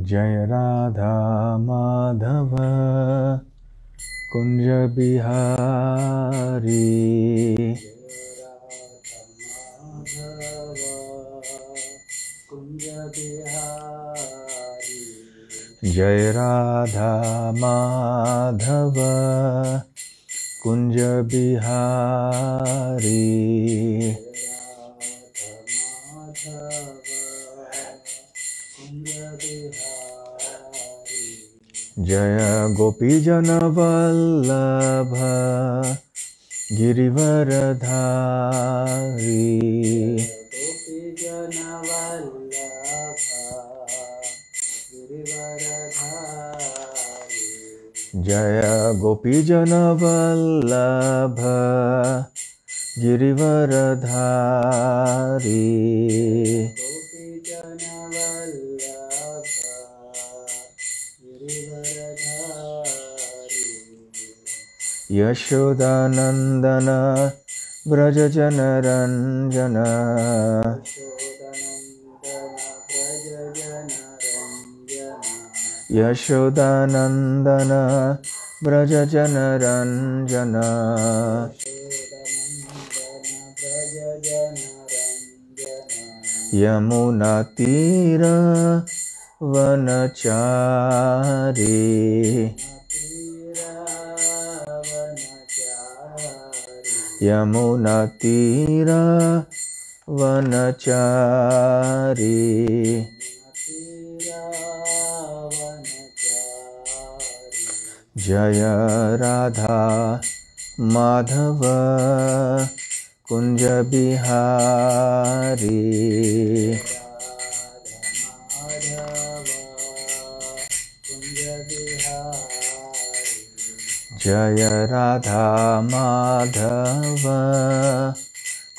जय राधा माधव कुंज बिहारी। जय राधा माधव कुंज बिहारी। जय गोपीजन वल्लभ गिरिवरधारी। जय गोपीजन वल्लभ गिरिवरधारी। यशोदानंदन व्रज जनरंजन। यशोदानंदन व्रज जनरंजन। यमुना तीर वनचारी। यमुना तीर वनचारी। जय राधा माधव कुंज बिहारी। जय राधा माधव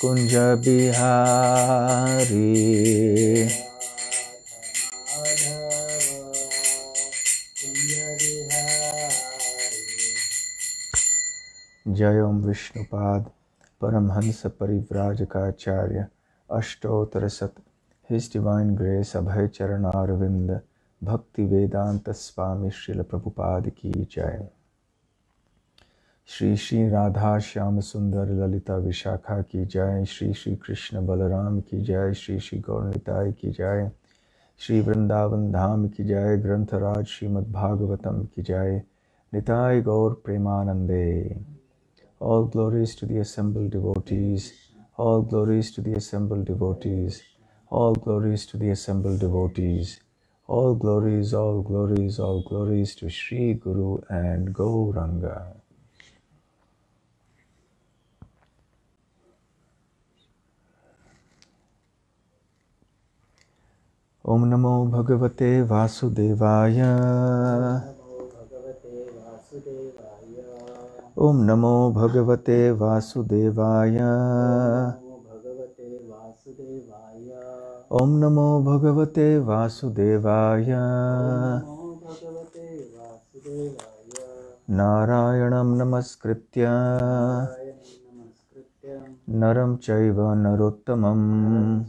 कुंज बिहारी। जय ओम विष्णुपाद परमहंस परिव्राजकाचार्य अष्टोत्तर शत हिज डिवाइन ग्रेस अभय चरणारविंद भक्ति वेदांत स्वामी श्रील प्रभुपाद की जय। श्री श्री राधा श्याम सुंदर ललिता विशाखा की जय। श्री श्री कृष्ण बलराम की जय। श्री श्री गौरनिताय की जय। श्री वृंदावन धाम की जय। ग्रंथराज श्रीमद् भागवतम की जय। निताय गौर प्रेमानंदे। All glories to the assembled devotees. All glories to the assembled devotees. All glories to the assembled devotees. All glories, all glories, all glories to Shri Guru and Gauranga. Om Namo Bhagavate Vasudevaya. Om Namo Bhagavate Vasudevaya. Om Namo Bhagavate Vasudevaya. Narayanam Namaskritya Naram Chaiva Narottamam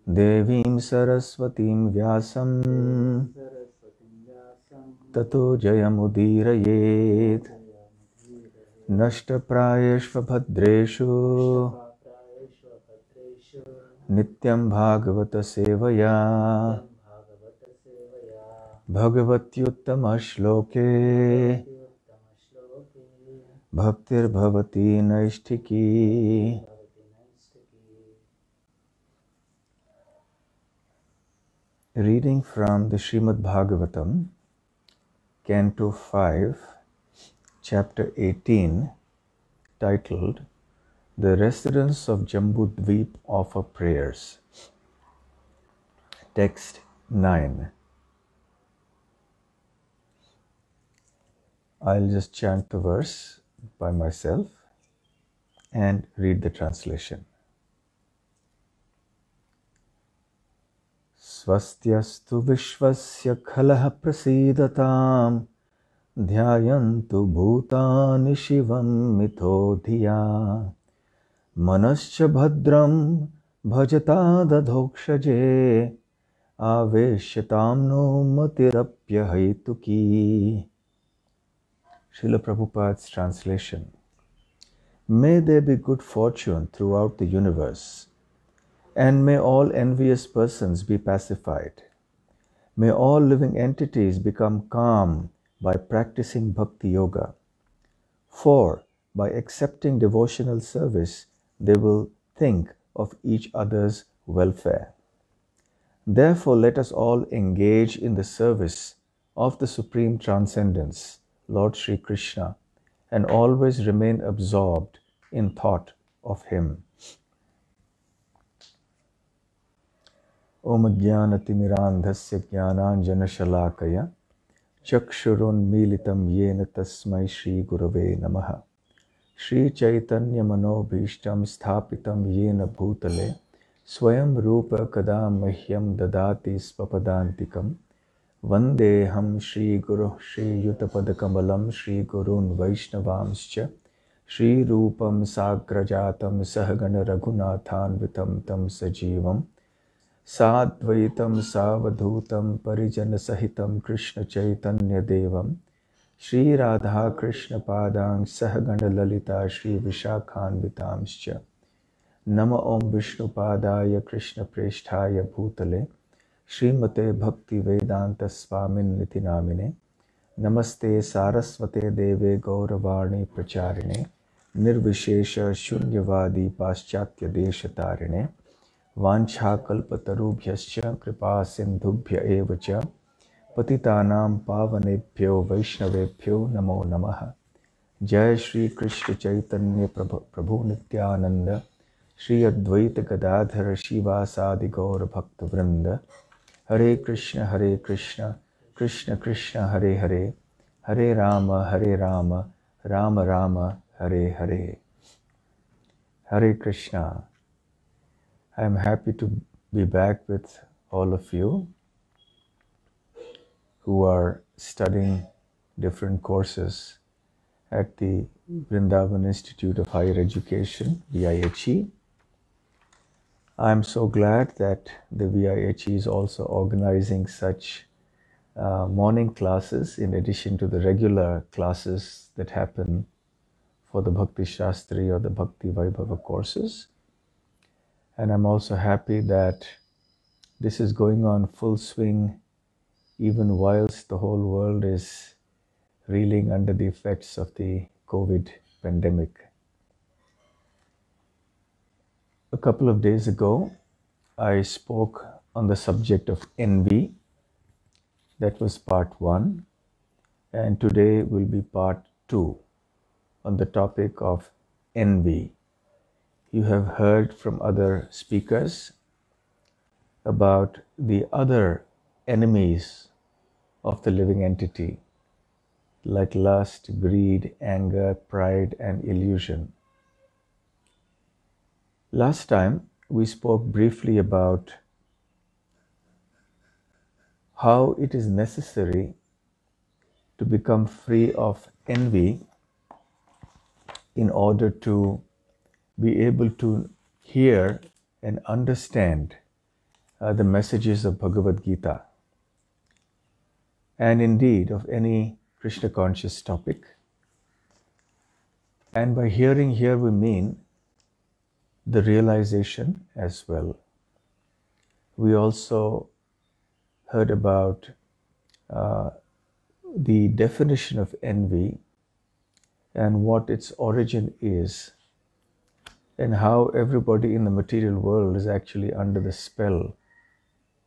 Devim Saraswatim Vyasam Tato Jayamudirayet Nashtaprayeshva Bhadreshu Nityam Bhagavata Sevaya Bhagavatyuttama Shloke Bhaktir Bhavati Naishtiki. Reading from the Srimad Bhagavatam, Canto 5, Chapter 18, titled The Residents of Jambudvip Offer Prayers. Text 9. I'll just chant the verse by myself and read the translation. Swastyastu vishvasya khalaha prasidatam dhyayantu bhutani shivam mito dhiya manascha bhadram bhajata dadhokshaje aveshyatamno matirapya hetuki. Srila Prabhupada's translation. May there be good fortune throughout the universe, and may all envious persons be pacified. May all living entities become calm by practicing Bhakti Yoga. For by accepting devotional service, they will think of each other's welfare. Therefore, let us all engage in the service of the Supreme Transcendence, Lord Sri Krishna, and always remain absorbed in thought of Him. Om Jnanatimiraandhasya Jnananjanashalakaya Chakshurunmilitam Yena Tasmai Shri Gurave Namaha. Shri Chaitanya Manobhishtam Sthapitam Yena Bhutale Swayam Rupa Kadam Mahyam Dadati Spapadantikam Vandeham Shri Guru Shri Yutapadakamalam Shri Gurun Vaishnavamscha Shri Rupam Sagrajatam Sahagana Raghunathanvitam Tam Sajivam Sadvaitam Savadhutam Parijana Sahitam Krishna Chaitanya Devam Shri Radha Krishna Padang Sahagana Lalita Shri Vishakhanvitamscha Nama Om Vishnu Padaya Krishna Presthaya Bhutale Srimate Bhakti Vedanta Swamin Niti Namine Namaste Saraswate Deve Gauravani Pracharine Nirvishesha Shunyavadi Paschatya Deshatarine Vancha Kalpatarubhyascha Kripa Sindhubhya Evacha Patitanam Pavanebhyo Vaishnavebhyo Namo Namaha. Jai Shri Krishna Chaitanya Prabhu Nityananda Shri Advaita Gadadhara Shiva Sadi Gaura Bhakta Vrinda. Hare Krishna, Krishna Krishna, Hare Hare, Hare Rama, Rama Rama, Hare Hare. Hare Krishna. I am happy to be back with all of you who are studying different courses at the Vrindavan Institute of Higher Education, VIHE. I am so glad that the VIHE is also organizing such morning classes in addition to the regular classes that happen for the Bhakti Shastri or the Bhakti Vaibhava courses. And I'm also happy that this is going on full swing even whilst the whole world is reeling under the effects of the COVID pandemic. A couple of days ago, I spoke on the subject of envy. That was part 1. And today will be part 2 on the topic of envy. You have heard from other speakers about the other enemies of the living entity, like lust, greed, anger, pride, and illusion. Last time, we spoke briefly about how it is necessary to become free of envy in order to be able to hear and understand the messages of Bhagavad Gita, and indeed of any Krishna conscious topic. And by hearing here we mean the realization as well. We also heard about the definition of envy and what its origin is, and how everybody in the material world is actually under the spell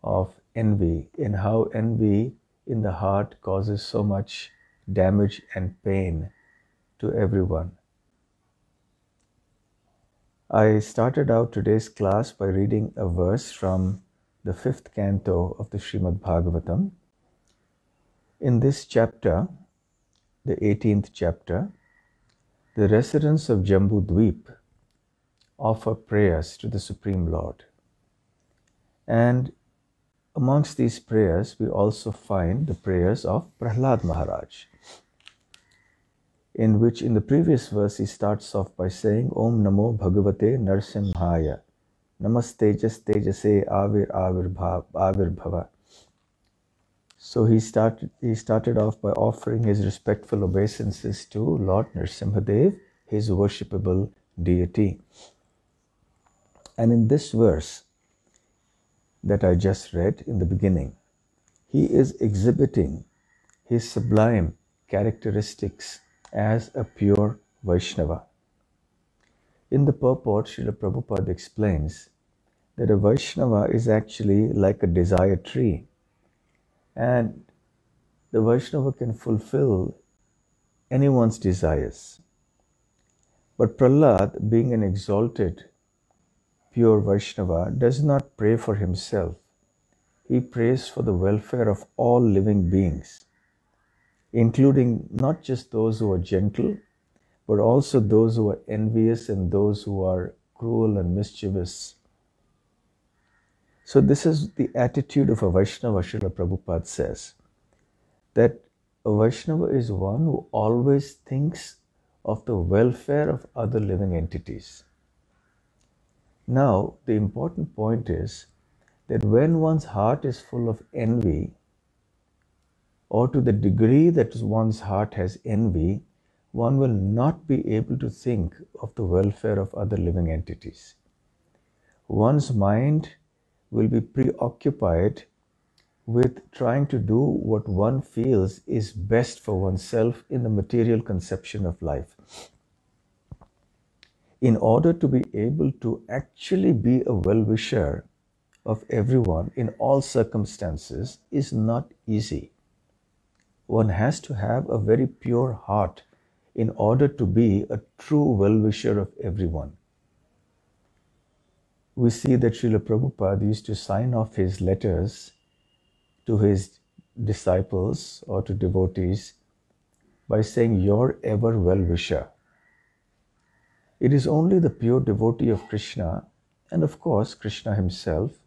of envy, and how envy in the heart causes so much damage and pain to everyone. I started out today's class by reading a verse from the 5th canto of the Srimad Bhagavatam. In this chapter, the 18th chapter, the residents of Jambu Dweep offer prayers to the Supreme Lord. And amongst these prayers, we also find the prayers of Prahlad Maharaj, in which in the previous verse he starts off by saying, Om Namo Bhagavate Narsimhaya, Namastejas Tejase Avir Bhava, So he started off by offering his respectful obeisances to Lord Nrsimhadev, his worshipable deity. And in this verse that I just read in the beginning, he is exhibiting his sublime characteristics as a pure Vaishnava. In the purport, Srila Prabhupada explains that a Vaishnava is actually like a desire tree, and the Vaishnava can fulfill anyone's desires. But Prahlad, being an exalted, pure Vaishnava, does not pray for himself. He prays for the welfare of all living beings, including not just those who are gentle, but also those who are envious and those who are cruel and mischievous. So this is the attitude of a Vaishnava, Srila Prabhupada says, that a Vaishnava is one who always thinks of the welfare of other living entities. Now, the important point is that when one's heart is full of envy, or to the degree that one's heart has envy, one will not be able to think of the welfare of other living entities. One's mind will be preoccupied with trying to do what one feels is best for oneself in the material conception of life. In order to be able to actually be a well-wisher of everyone in all circumstances is not easy. One has to have a very pure heart in order to be a true well-wisher of everyone. We see that Srila Prabhupada used to sign off his letters to his disciples or to devotees by saying, "Your ever well-wisher." It is only the pure devotee of Krishna, and of course Krishna himself,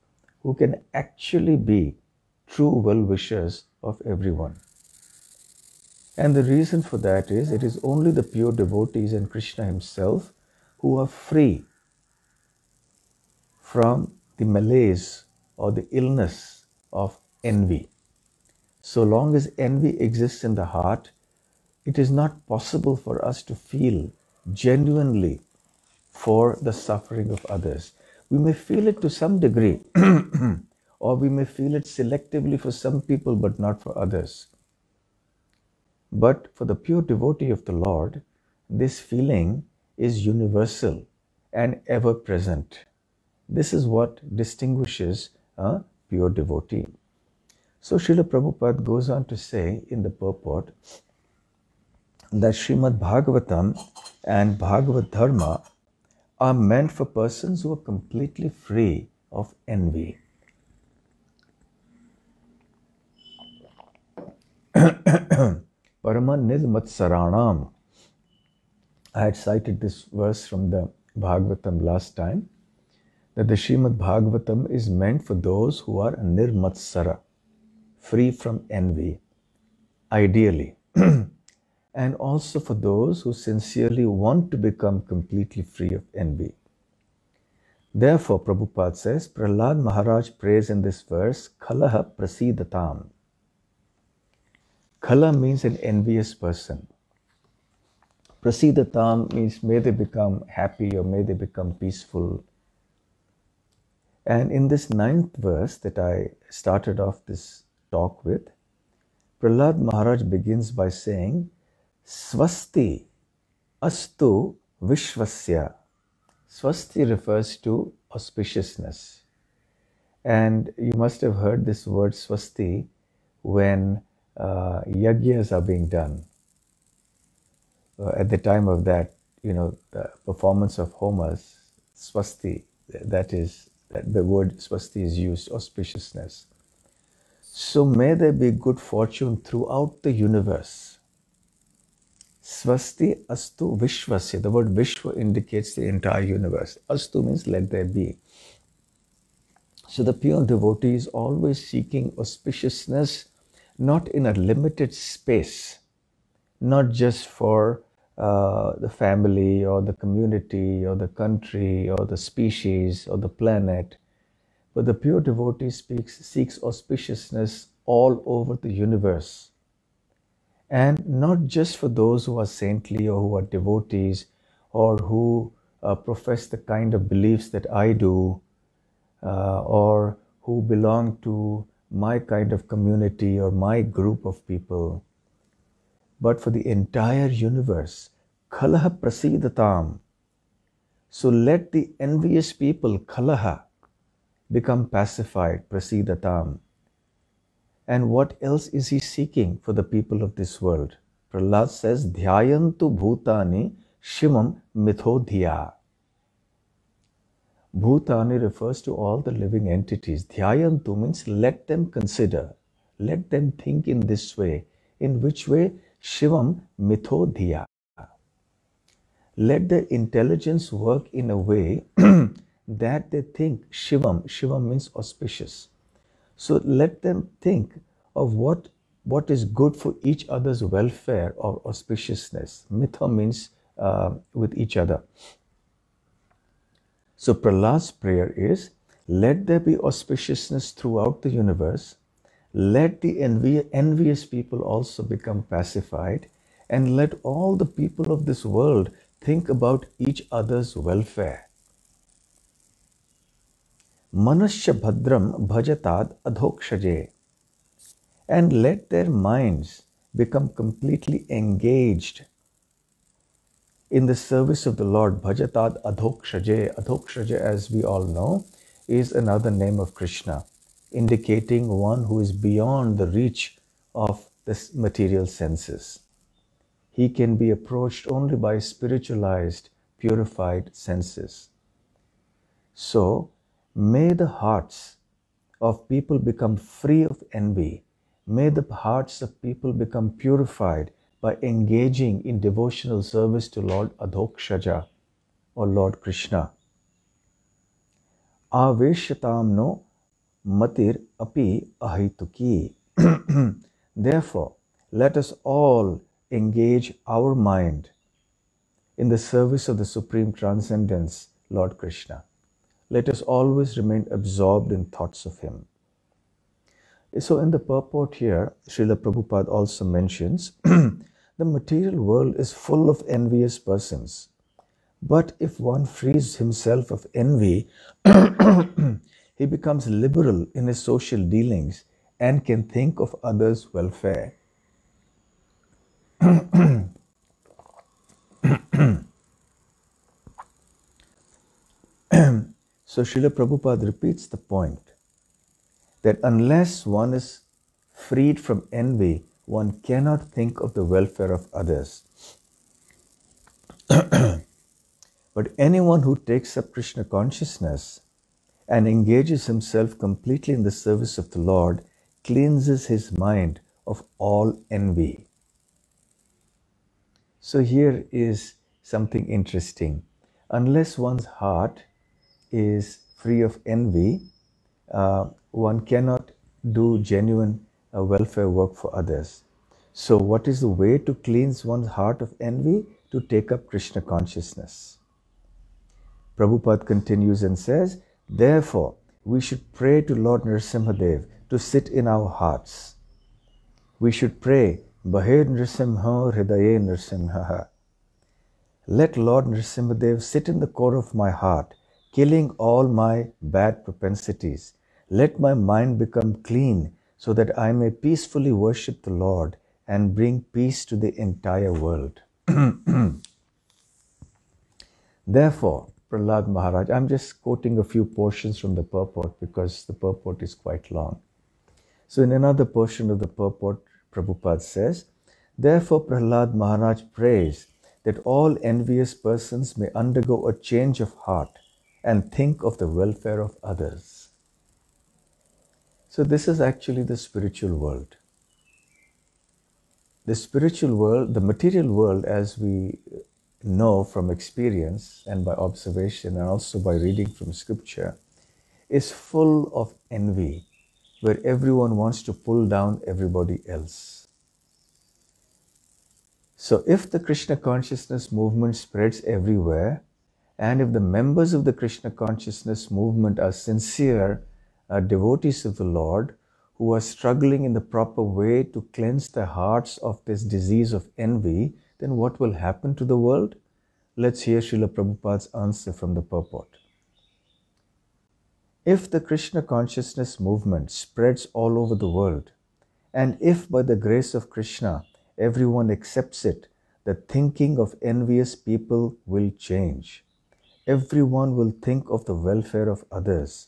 who can actually be true well-wishers of everyone. And the reason for that is, it is only the pure devotees and Krishna himself who are free from the malaise or the illness of envy. So long as envy exists in the heart, it is not possible for us to feel genuinely for the suffering of others. We may feel it to some degree, or we may feel it selectively for some people but not for others. But for the pure devotee of the Lord, this feeling is universal and ever present. This is what distinguishes a pure devotee. So Srila Prabhupada goes on to say in the purport that Srimad Bhagavatam and Bhagavad Dharma are meant for persons who are completely free of envy. Parama Nirmatsaranam. I had cited this verse from the Bhagavatam last time, that the Srimad Bhagavatam is meant for those who are nirmatsara, free from envy, ideally, and also for those who sincerely want to become completely free of envy. Therefore, Prabhupada says, Prahlad Maharaj prays in this verse, Khalaha Prasidatam. Khala means an envious person. Prasidatam means may they become happy or may they become peaceful. And in this 9th verse that I started off this talk with, Prahlad Maharaj begins by saying, Swasti astu vishvasya. Swasti refers to auspiciousness. And you must have heard this word swasti when yagyas are being done. At the time of that, the performance of Homer's, swasti, the word swasti is used, auspiciousness. So may there be good fortune throughout the universe. Swasti astu vishvasya. The word vishva indicates the entire universe. Astu means let there be. So the pure devotee is always seeking auspiciousness, not in a limited space, not just for the family or the community or the country or the species or the planet, but the pure devotee seeks auspiciousness all over the universe. And not just for those who are saintly or who are devotees or who profess the kind of beliefs that I do, or who belong to my kind of community or my group of people, but for the entire universe. Kalaha prasidatam. So let the envious people, kalaha, become pacified, prasidatam. And what else is he seeking for the people of this world? Prahlad says, dhyayantu bhutani shimam mithodhya. Bhutani refers to all the living entities. Dhyayantu means let them consider, let them think in this way. In which way? Shivam mithodhya. Let their intelligence work in a way that they think Shivam. Shivam means auspicious. So let them think of what is good for each other's welfare or auspiciousness. Mitha means with each other. So Prahlad's prayer is, let there be auspiciousness throughout the universe. Let the envious people also become pacified. And let all the people of this world think about each other's welfare. Manasya bhadram bhajatad adhokshaje. And let their minds become completely engaged in the service of the Lord. Bhajatad adhokshaje. Adhokshaje, as we all know, is another name of Krishna, indicating one who is beyond the reach of the material senses. He can be approached only by spiritualized, purified senses. So, may the hearts of people become free of envy. May the hearts of people become purified by engaging in devotional service to Lord Adhokshaja or Lord Krishna. Aveshyatam no matir api ahituki. Therefore, let us all engage our mind in the service of the Supreme Transcendence, Lord Krishna. Let us always remain absorbed in thoughts of Him. So in the purport here, Srila Prabhupada also mentions, the material world is full of envious persons. But if one frees himself of envy, he becomes liberal in his social dealings and can think of others' welfare. So Srila Prabhupada repeats the point that unless one is freed from envy, one cannot think of the welfare of others. But anyone who takes up Krishna consciousness and engages himself completely in the service of the Lord cleanses his mind of all envy. So here is something interesting. Unless one's heart is free of envy, one cannot do genuine welfare work for others. So what is the way to cleanse one's heart of envy? To take up Krishna consciousness. Prabhupada continues and says, therefore, we should pray to Lord Nrsimhadev to sit in our hearts. We should pray, Bahir Nrsimha Hridaye Nrsimha. Let Lord Nrsimhadev sit in the core of my heart, killing all my bad propensities. Let my mind become clean so that I may peacefully worship the Lord and bring peace to the entire world. Therefore, Prahlad Maharaj, I'm just quoting a few portions from the purport because the purport is quite long. So in another portion of the purport, Prabhupada says, therefore Prahlad Maharaj prays that all envious persons may undergo a change of heart and think of the welfare of others. So this is actually the spiritual world. The spiritual world, the material world, as we know from experience and by observation and also by reading from scripture, is full of envy, where everyone wants to pull down everybody else. So if the Krishna consciousness movement spreads everywhere, and if the members of the Krishna consciousness movement are sincere devotees of the Lord, who are struggling in the proper way to cleanse their hearts of this disease of envy, then what will happen to the world? Let's hear Srila Prabhupada's answer from the purport. If the Krishna consciousness movement spreads all over the world, and if by the grace of Krishna everyone accepts it, the thinking of envious people will change. Everyone will think of the welfare of others.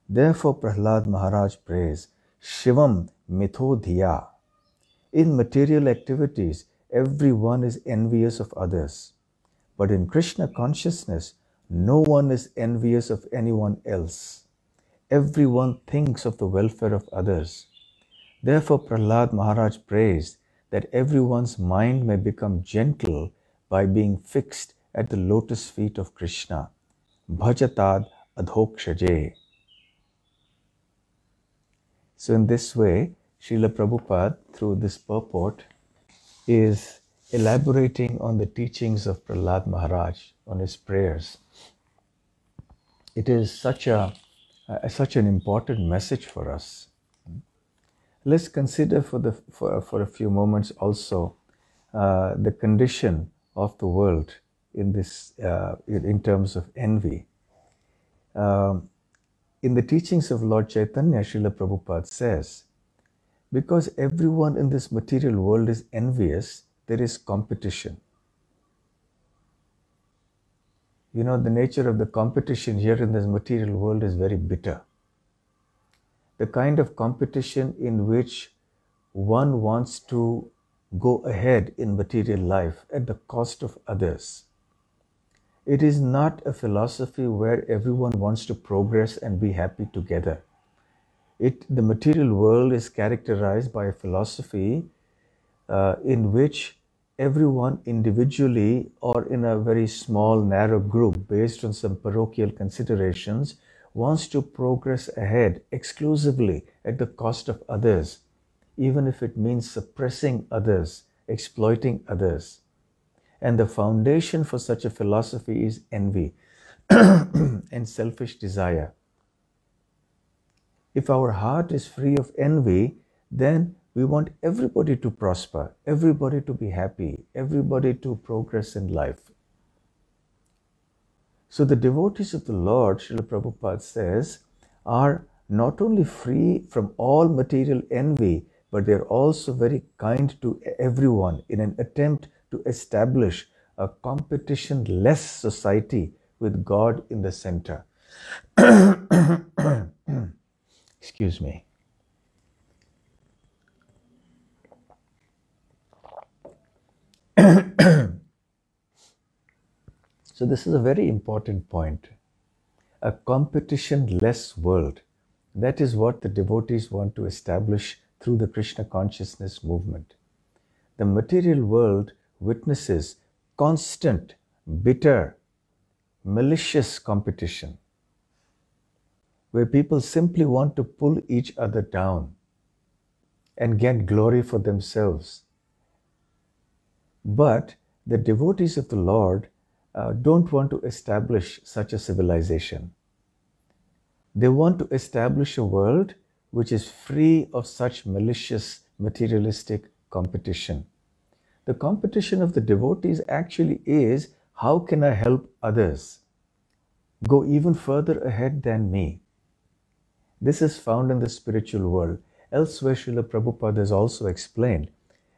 Therefore Prahlad Maharaj prays, Shivam Mitho Dhiya. In material activities, everyone is envious of others. But in Krishna consciousness, no one is envious of anyone else. Everyone thinks of the welfare of others. Therefore, Prahlad Maharaj prays that everyone's mind may become gentle by being fixed at the lotus feet of Krishna. Bhajatad adhokshaje. So in this way, Srila Prabhupada, through this purport, is elaborating on the teachings of Prahlad Maharaj, on his prayers. It is such an important message for us. Let's consider for a few moments also the condition of the world in this in terms of envy. In the teachings of Lord Chaitanya, Srila Prabhupada says, because everyone in this material world is envious, there is competition. You know, the nature of the competition here in this material world is very bitter. The kind of competition in which one wants to go ahead in material life at the cost of others. It is not a philosophy where everyone wants to progress and be happy together. The material world is characterized by a philosophy in which everyone individually or in a very small, narrow group based on some parochial considerations wants to progress ahead exclusively at the cost of others, even if it means suppressing others, exploiting others. And the foundation for such a philosophy is envy and selfish desire. If our heart is free of envy, then we want everybody to prosper, everybody to be happy, everybody to progress in life. So the devotees of the Lord, Srila Prabhupada says, are not only free from all material envy, but they are also very kind to everyone in an attempt to establish a competition-less society with God in the center. Excuse me. So this is a very important point. A competition-less world. That is what the devotees want to establish through the Krishna consciousness movement. The material world witnesses constant, bitter, malicious competition, where people simply want to pull each other down and get glory for themselves. But the devotees of the Lord don't want to establish such a civilization. They want to establish a world which is free of such malicious, materialistic competition. The competition of the devotees actually is, how can I help others go even further ahead than me? This is found in the spiritual world. Elsewhere, Srila Prabhupada has also explained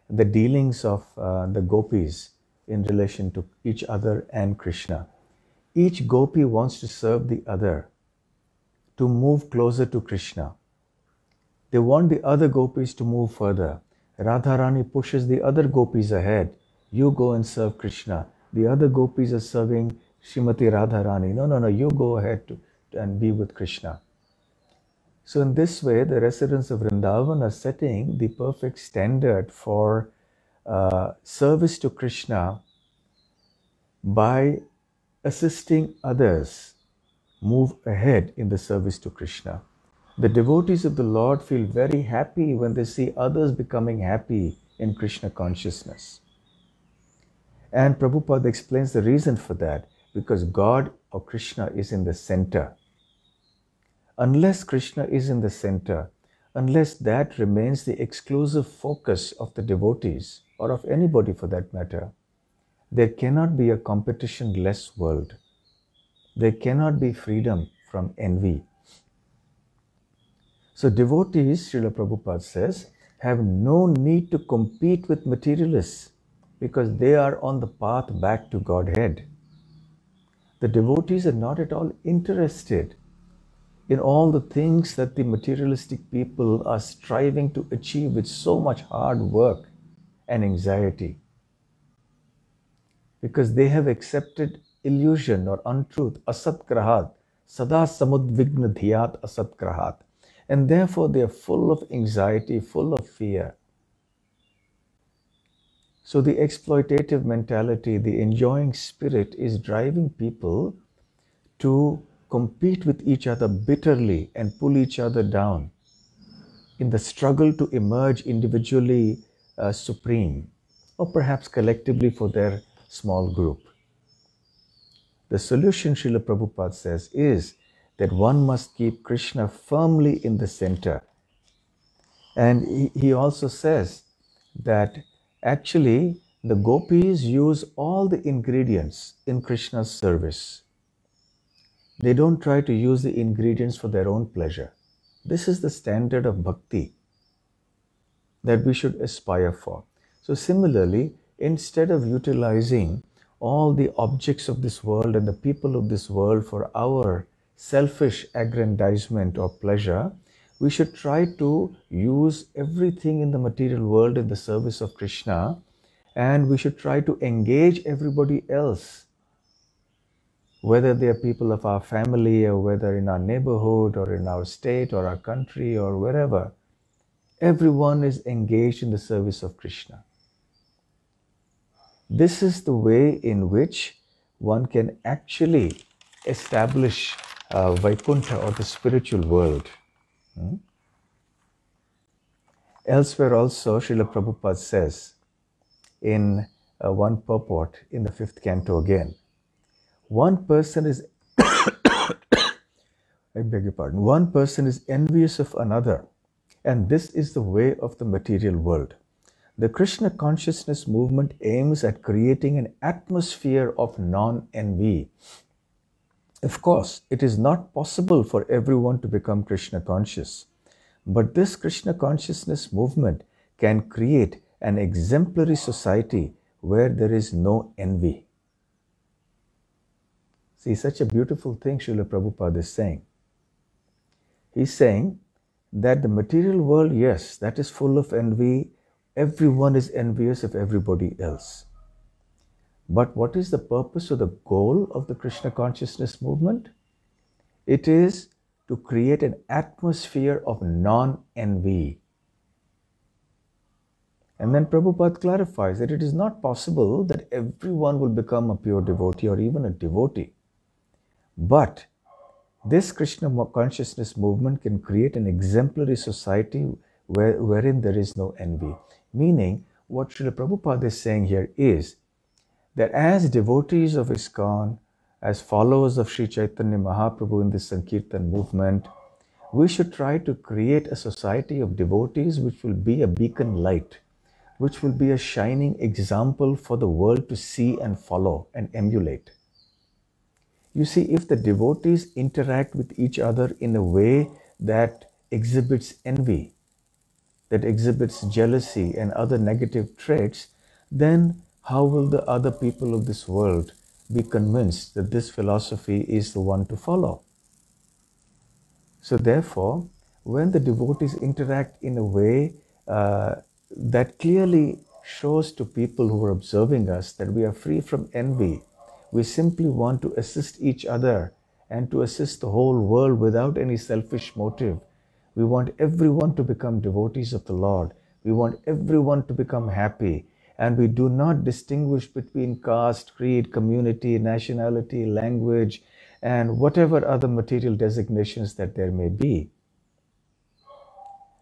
the dealings of the gopis in relation to each other and Krishna. Each gopi wants to serve the other, to move closer to Krishna. They want the other gopis to move further. Radharani pushes the other gopis ahead. You go and serve Krishna. The other gopis are serving Srimati Radharani. No, you go ahead and be with Krishna. So in this way, the residents of Vrindavan are setting the perfect standard for service to Krishna by assisting others move ahead in the service to Krishna. The devotees of the Lord feel very happy when they see others becoming happy in Krishna consciousness. And Prabhupada explains the reason for that, because God or Krishna is in the center. Unless Krishna is in the center, unless that remains the exclusive focus of the devotees, or of anybody for that matter, there cannot be a competition-less world. There cannot be freedom from envy. So devotees, Srila Prabhupada says, have no need to compete with materialists because they are on the path back to Godhead. The devotees are not at all interested in all the things that the materialistic people are striving to achieve with so much hard work and anxiety, because they have accepted illusion or untruth, asatgrahat, sada samudvigna dhyat asatgrahat, and therefore they are full of anxiety, full of fear. So the exploitative mentality, the enjoying spirit is driving people to compete with each other bitterly and pull each other down in the struggle to emerge individually supreme, or perhaps collectively for their small group. The solution, Srila Prabhupada says, is that one must keep Krishna firmly in the center. And he also says that actually the gopis use all the ingredients in Krishna's service. They don't try to use the ingredients for their own pleasure. This is the standard of bhakti that we should aspire for. So similarly, instead of utilizing all the objects of this world and the people of this world for our selfish aggrandizement or pleasure, we should try to use everything in the material world in the service of Krishna, and we should try to engage everybody else, whether they are people of our family or whether in our neighborhood or in our state or our country or wherever. Everyone is engaged in the service of Krishna. This is the way in which one can actually establish Vaikuntha, or the spiritual world. Elsewhere also, Srila Prabhupada says in one purport in the 5th canto again, one person is one person is envious of another, and this is the way of the material world. The Krishna consciousness movement aims at creating an atmosphere of non-envy. Of course, it is not possible for everyone to become Krishna conscious, but this Krishna consciousness movement can create an exemplary society where there is no envy. See, such a beautiful thing Srila Prabhupada is saying. He's saying that the material world, yes, that is full of envy. Everyone is envious of everybody else. But what is the purpose or the goal of the Krishna consciousness movement? It is to create an atmosphere of non-envy. And then Prabhupada clarifies that it is not possible that everyone will become a pure devotee or even a devotee. But this Krishna consciousness movement can create an exemplary society wherein there is no envy. Meaning, what Srila Prabhupada is saying here is that as devotees of ISKCON, as followers of Sri Chaitanya Mahaprabhu in this Sankirtan movement, we should try to create a society of devotees which will be a beacon light, which will be a shining example for the world to see and follow and emulate. You see, if the devotees interact with each other in a way that exhibits envy, that exhibits jealousy and other negative traits, then how will the other people of this world be convinced that this philosophy is the one to follow? So therefore, when the devotees interact in a way that clearly shows to people who are observing us that we are free from envy, we simply want to assist each other and to assist the whole world without any selfish motive. We want everyone to become devotees of the Lord. We want everyone to become happy. And we do not distinguish between caste, creed, community, nationality, language, and whatever other material designations that there may be.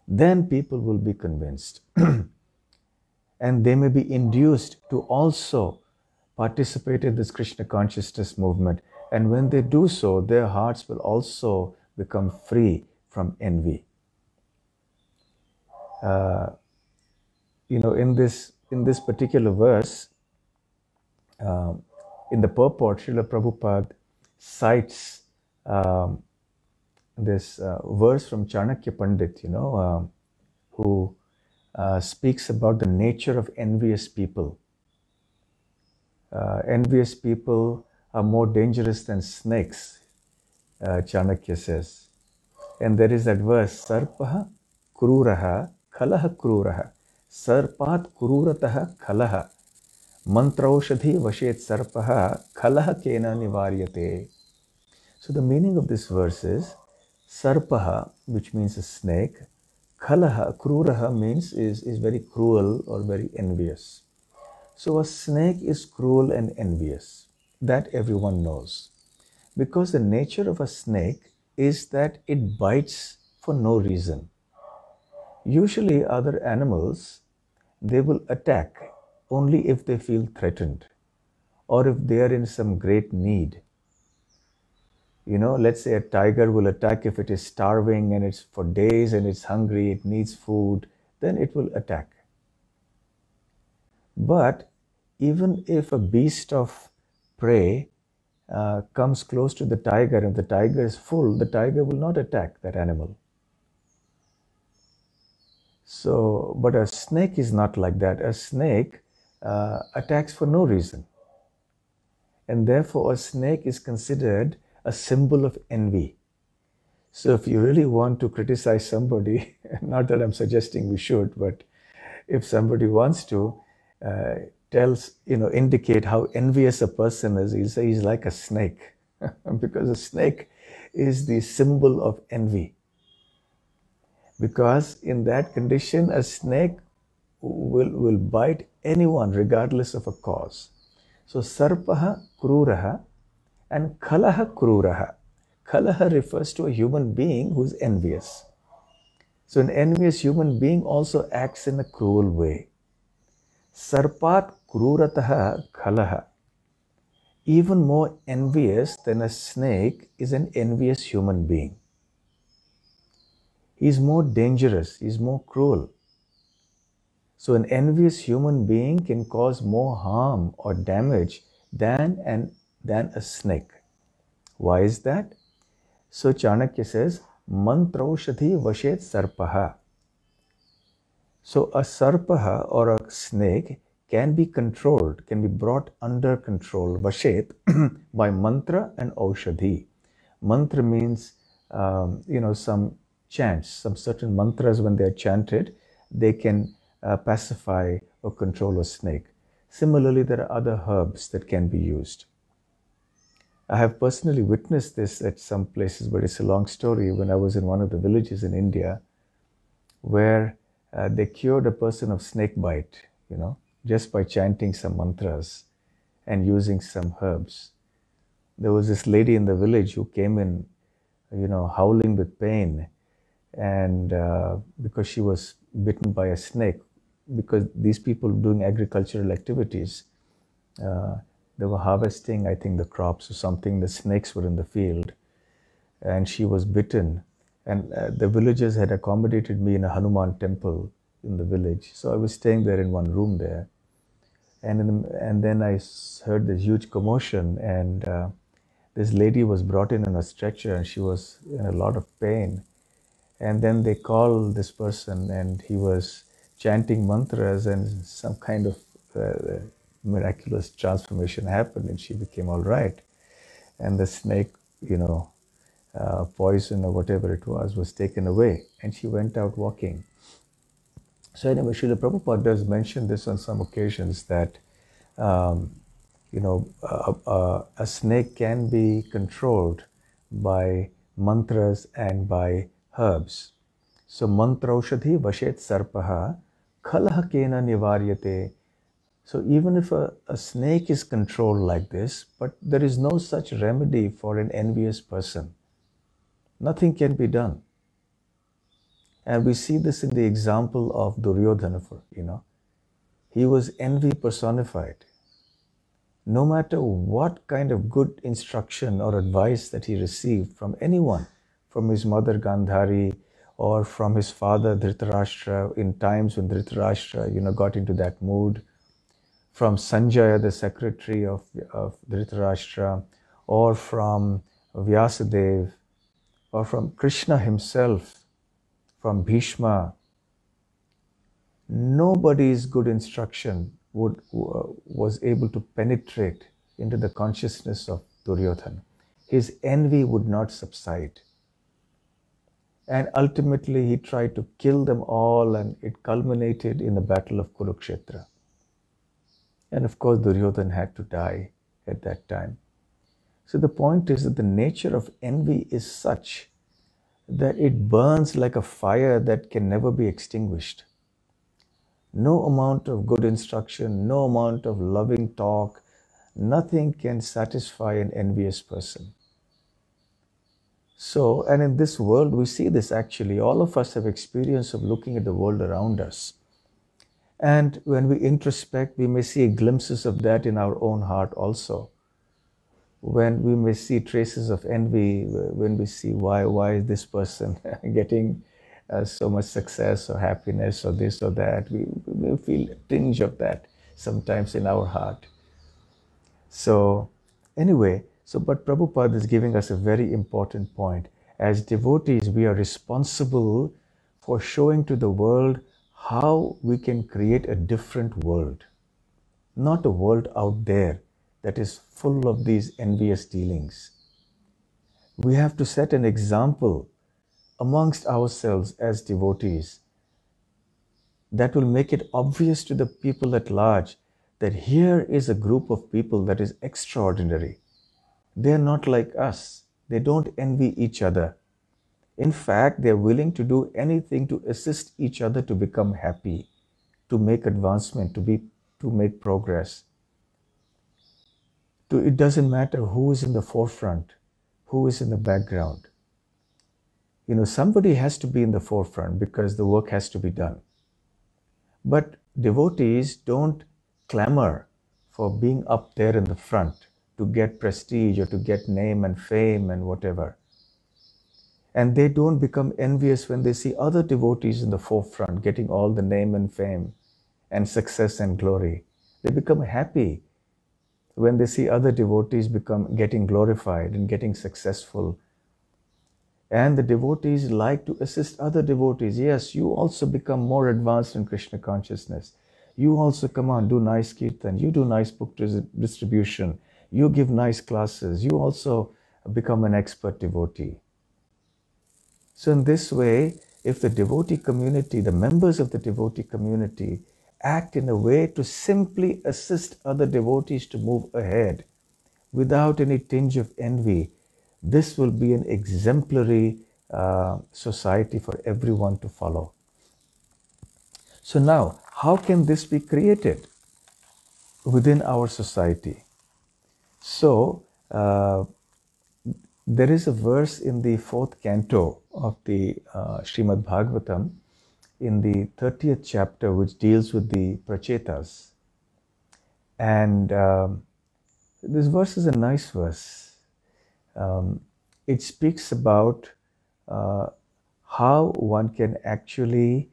Then people will be convinced. And they may be induced to also participate in this Krishna consciousness movement. And when they do so, their hearts will also become free from envy. Uh, in this particular verse, in the purport, Srila Prabhupada cites this verse from Chanakya Pandit, who speaks about the nature of envious people. Envious people are more dangerous than snakes, Chanakya says. And there is that verse, Sarpaha Kururaha Khalaha Kururaha. Sarpat Kururataha Khalaha. Mantraushadhi Vashet Sarpaha Khalaha Kena Nivaryate. So the meaning of this verse is Sarpaha, which means a snake. Khalaha, Kururaha means is very cruel or very envious. So a snake is cruel and envious. That everyone knows. Because the nature of a snake is that it bites for no reason. Usually other animals, they will attack only if they feel threatened or if they are in some great need. Let's say a tiger will attack if it is starving and it's for days and it's hungry, it needs food, then it will attack. But even if a beast of prey comes close to the tiger and the tiger is full, the tiger will not attack that animal. So, but a snake is not like that. A snake attacks for no reason. And therefore a snake is considered a symbol of envy. So if you really want to criticize somebody, not that I'm suggesting we should, but if somebody wants to, indicate how envious a person is, he'll say he's like a snake. Because a snake is the symbol of envy. Because in that condition, a snake will bite anyone regardless of a cause. So Sarpaha Kururaha and Khalaha Kururaha. Khalaha refers to a human being who's envious. So an envious human being also acts in a cruel way. Sarpat Kururataha Khalaha. Even more envious than a snake is an envious human being. He's more dangerous, he's more cruel. So an envious human being can cause more harm or damage than a snake. Why is that? So Chanakya says, Mantraushadhi Vashet Sarpaha. So a sarpaha or a snake can be controlled, can be brought under control, Vashet, by mantra and aushadhi. Mantra means, some chants, some certain mantras when they are chanted, they can pacify or control a snake. Similarly, there are other herbs that can be used. I have personally witnessed this at some places, but it's a long story. When I was in one of the villages in India, where they cured a person of snake bite, just by chanting some mantras and using some herbs. There was this lady in the village who came in, howling with pain, and because she was bitten by a snake, because these people doing agricultural activities, they were harvesting, I think, the crops or something. The snakes were in the field, and she was bitten. And the villagers had accommodated me in a Hanuman temple in the village. So I was staying there in one room there. And then I heard this huge commotion, and this lady was brought in on a stretcher, and she was in a lot of pain. And then they called this person, and he was chanting mantras, and some kind of miraculous transformation happened, and she became all right. And the snake, poison or whatever it was taken away, and she went out walking. So anyway, Srila Prabhupada does mention this on some occasions that, a snake can be controlled by mantras and by herbs. So mantraushadhi vashet sarpaha khalaha kena nivaryate. So even if a snake is controlled like this, but there is no such remedy for an envious person. Nothing can be done. And we see this in the example of Duryodhana, He was envy personified. No matter what kind of good instruction or advice that he received from anyone, from his mother Gandhari or from his father Dhritarashtra in times when Dhritarashtra, got into that mood, from Sanjaya, the secretary of Dhritarashtra, or from Vyasadeva, or from Krishna himself, from Bhishma. Nobody's good instruction was able to penetrate into the consciousness of Duryodhana. His envy would not subside. And ultimately he tried to kill them all, and it culminated in the battle of Kurukshetra. And of course Duryodhana had to die at that time. So the point is that the nature of envy is such that it burns like a fire that can never be extinguished. No amount of good instruction, no amount of loving talk, nothing can satisfy an envious person. So, and in this world, we see this actually. All of us have experience of looking at the world around us. And when we introspect, we may see glimpses of that in our own heart also. When we may see traces of envy, when we see why is this person getting so much success or happiness or this or that, we feel a tinge of that sometimes in our heart. So anyway, but Prabhupada is giving us a very important point. As devotees, we are responsible for showing to the world how we can create a different world. Not a world out there that is full of these envious dealings. We have to set an example amongst ourselves as devotees that will make it obvious to the people at large that here is a group of people that is extraordinary. They are not like us. They don't envy each other. In fact, they are willing to do anything to assist each other to become happy, to make advancement, to make progress. It doesn't matter who is in the forefront, who is in the background. Somebody has to be in the forefront because the work has to be done. But devotees don't clamor for being up there in the front to get prestige or to get name and fame and whatever. And they don't become envious when they see other devotees in the forefront getting all the name and fame and success and glory. They become happy when they see other devotees getting glorified and getting successful. And the devotees like to assist other devotees. Yes, you also become more advanced in Krishna consciousness. You also come on, do nice kirtan. You do nice book distribution. You give nice classes. You also become an expert devotee. So in this way, if the devotee community, the members of the devotee community act in a way to simply assist other devotees to move ahead without any tinge of envy, this will be an exemplary society for everyone to follow. So now, how can this be created within our society? So, there is a verse in the 4th canto of the Srimad Bhagavatam, in the 30th chapter, which deals with the prachetas. And this verse is a nice verse. It speaks about how one can actually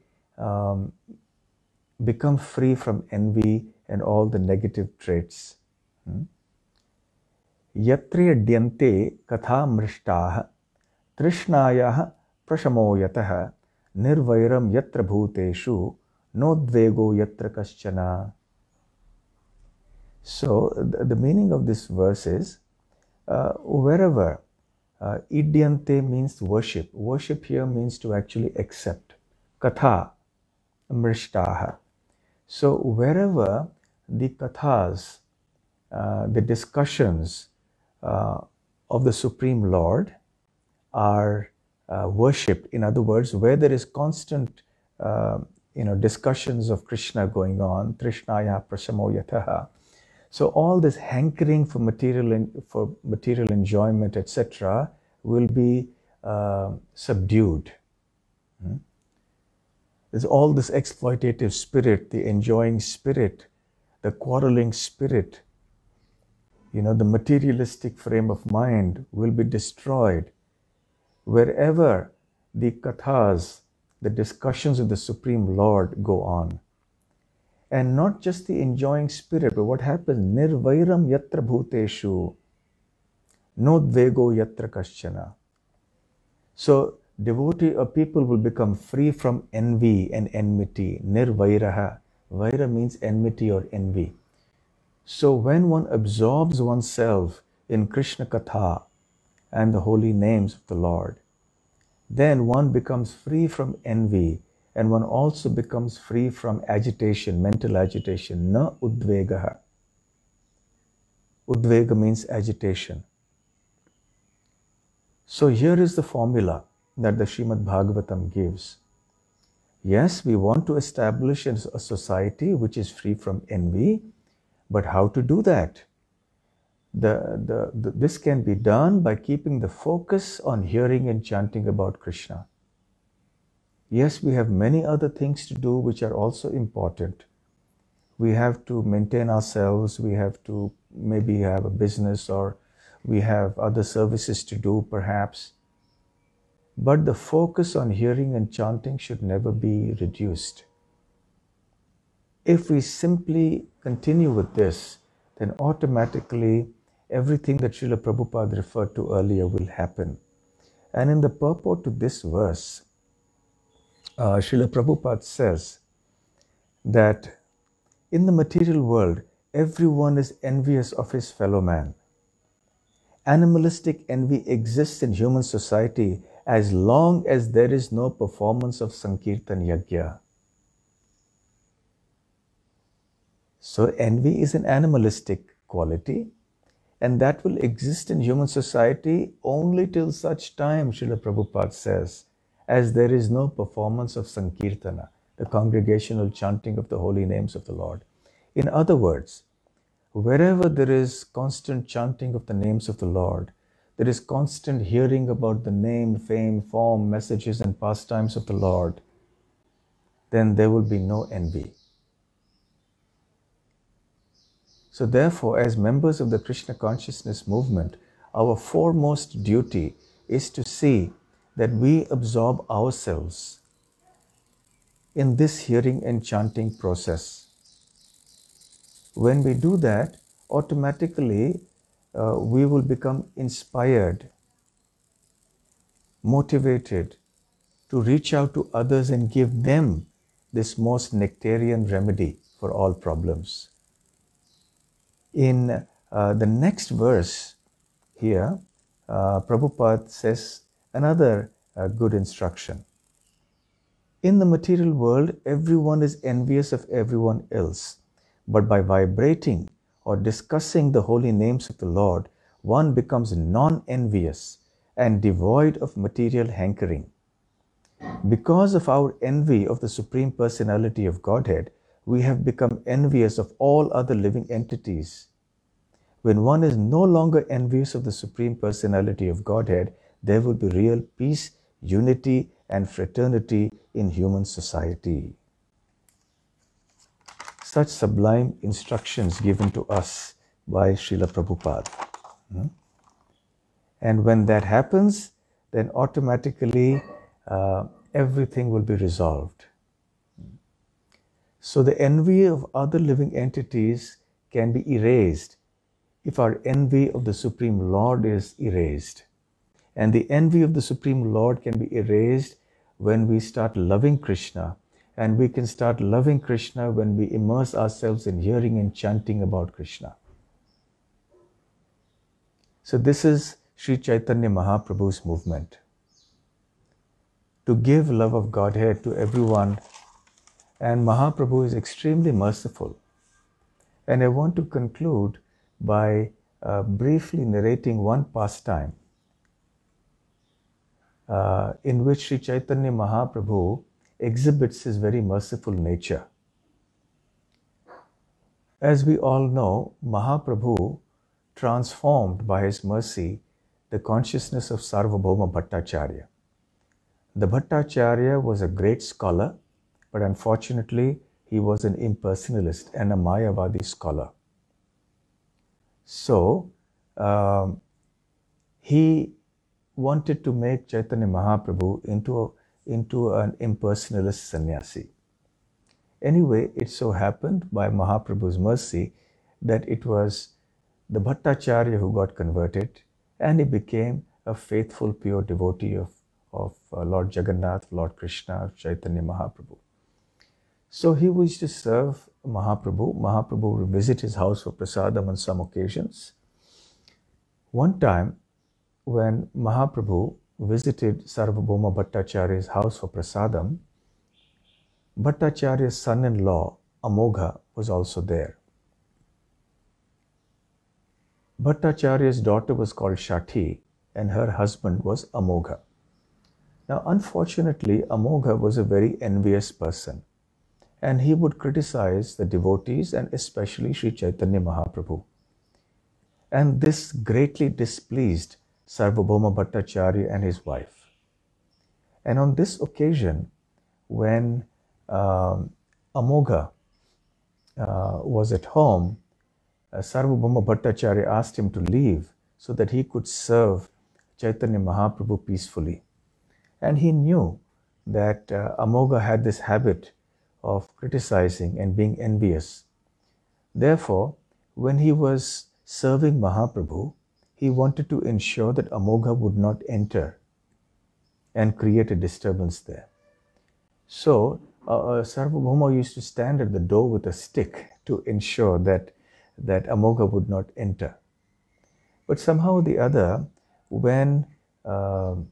become free from envy and all the negative traits. Yatriyadyante katha mrishtaha trishnayah prashamoyatah nirvairam yatra bhuteshu nodvego yatra kaschana. So the meaning of this verse is wherever idyante means worship. Worship here means to actually accept. Katha mrishtaha. So wherever the kathas, the discussions of the Supreme Lord are worshipped, in other words, where there is constant discussions of Krishna going on, Trishnaya prasamoyataha. So all this hankering for material enjoyment, etc., will be subdued. There's all this exploitative spirit, the enjoying spirit, the quarreling spirit. The materialistic frame of mind will be destroyed. Wherever the kathas, the discussions of the Supreme Lord go on. And not just the enjoying spirit, but what happens? Nirvairam yatra bhuteshu, nodvego yatra kaschana. So devotee or people will become free from envy and enmity. Nirvairaha. Vaira means enmity or envy. So when one absorbs oneself in Krishna Katha and the holy names of the Lord, then one becomes free from envy, and one also becomes free from agitation, mental agitation. Na udvegaha. Udvega means agitation. So here is the formula that the Srimad Bhagavatam gives. Yes, we want to establish a society which is free from envy, but how to do that? This can be done by keeping the focus on hearing and chanting about Krishna. Yes, we have many other things to do which are also important. We have to maintain ourselves, we have to maybe have a business, or we have other services to do perhaps. But the focus on hearing and chanting should never be reduced. If we simply continue with this, then automatically everything that Srila Prabhupada referred to earlier will happen. And in the purport to this verse, Srila Prabhupada says that in the material world, everyone is envious of his fellow man. Animalistic envy exists in human society as long as there is no performance of Sankirtan Yajna. So envy is an animalistic quality, and that will exist in human society only till such time, Srila Prabhupada says, as there is no performance of Sankirtana, the congregational chanting of the holy names of the Lord. In other words, wherever there is constant chanting of the names of the Lord, there is constant hearing about the name, fame, form, messages and pastimes of the Lord, then there will be no envy. So therefore, as members of the Krishna consciousness movement, our foremost duty is to see that we absorb ourselves in this hearing and chanting process. When we do that, automatically we will become inspired, motivated to reach out to others and give them this most nectarian remedy for all problems. In the next verse here, Prabhupada says another good instruction. In the material world, everyone is envious of everyone else. But by vibrating or discussing the holy names of the Lord, one becomes non-envious and devoid of material hankering. Because of our envy of the Supreme Personality of Godhead, we have become envious of all other living entities. When one is no longer envious of the Supreme Personality of Godhead, there will be real peace, unity, and fraternity in human society. Such sublime instructions given to us by Srila Prabhupada. And when that happens, then automatically everything will be resolved. So the envy of other living entities can be erased if our envy of the Supreme Lord is erased. And the envy of the Supreme Lord can be erased when we start loving Krishna. And we can start loving Krishna when we immerse ourselves in hearing and chanting about Krishna. So this is Sri Chaitanya Mahaprabhu's movement. To give love of Godhead to everyone. And Mahaprabhu is extremely merciful. And I want to conclude by briefly narrating one pastime in which Sri Chaitanya Mahaprabhu exhibits his very merciful nature. As we all know, Mahaprabhu transformed by his mercy the consciousness of Sarvabhauma Bhattacharya. The Bhattacharya was a great scholar, but unfortunately he was an impersonalist and a Mayavadi scholar. So he wanted to make Chaitanya Mahaprabhu into an impersonalist sannyasi. Anyway, it so happened by Mahaprabhu's mercy that it was the Bhattacharya who got converted, and he became a faithful, pure devotee of Lord Jagannath, Lord Krishna, Chaitanya Mahaprabhu. So he used to serve Mahaprabhu. Mahaprabhu would visit his house for prasadam on some occasions. One time, when Mahaprabhu visited Sarvabhauma Bhattacharya's house for prasadam, Bhattacharya's son-in-law, Amogha, was also there. Bhattacharya's daughter was called Shati, and her husband was Amogha. Now, unfortunately, Amogha was a very envious person, and he would criticize the devotees and especially Sri Chaitanya Mahaprabhu. And this greatly displeased Sarvabhauma Bhattacharya and his wife. And on this occasion, when Amogha was at home, Sarvabhauma Bhattacharya asked him to leave so that he could serve Chaitanya Mahaprabhu peacefully. And he knew that Amogha had this habit of criticizing and being envious. Therefore, when he was serving Mahaprabhu, he wanted to ensure that Amogha would not enter and create a disturbance there. So, Sarvabhauma used to stand at the door with a stick to ensure that Amogha would not enter. But somehow or the other, when Sarvabhauma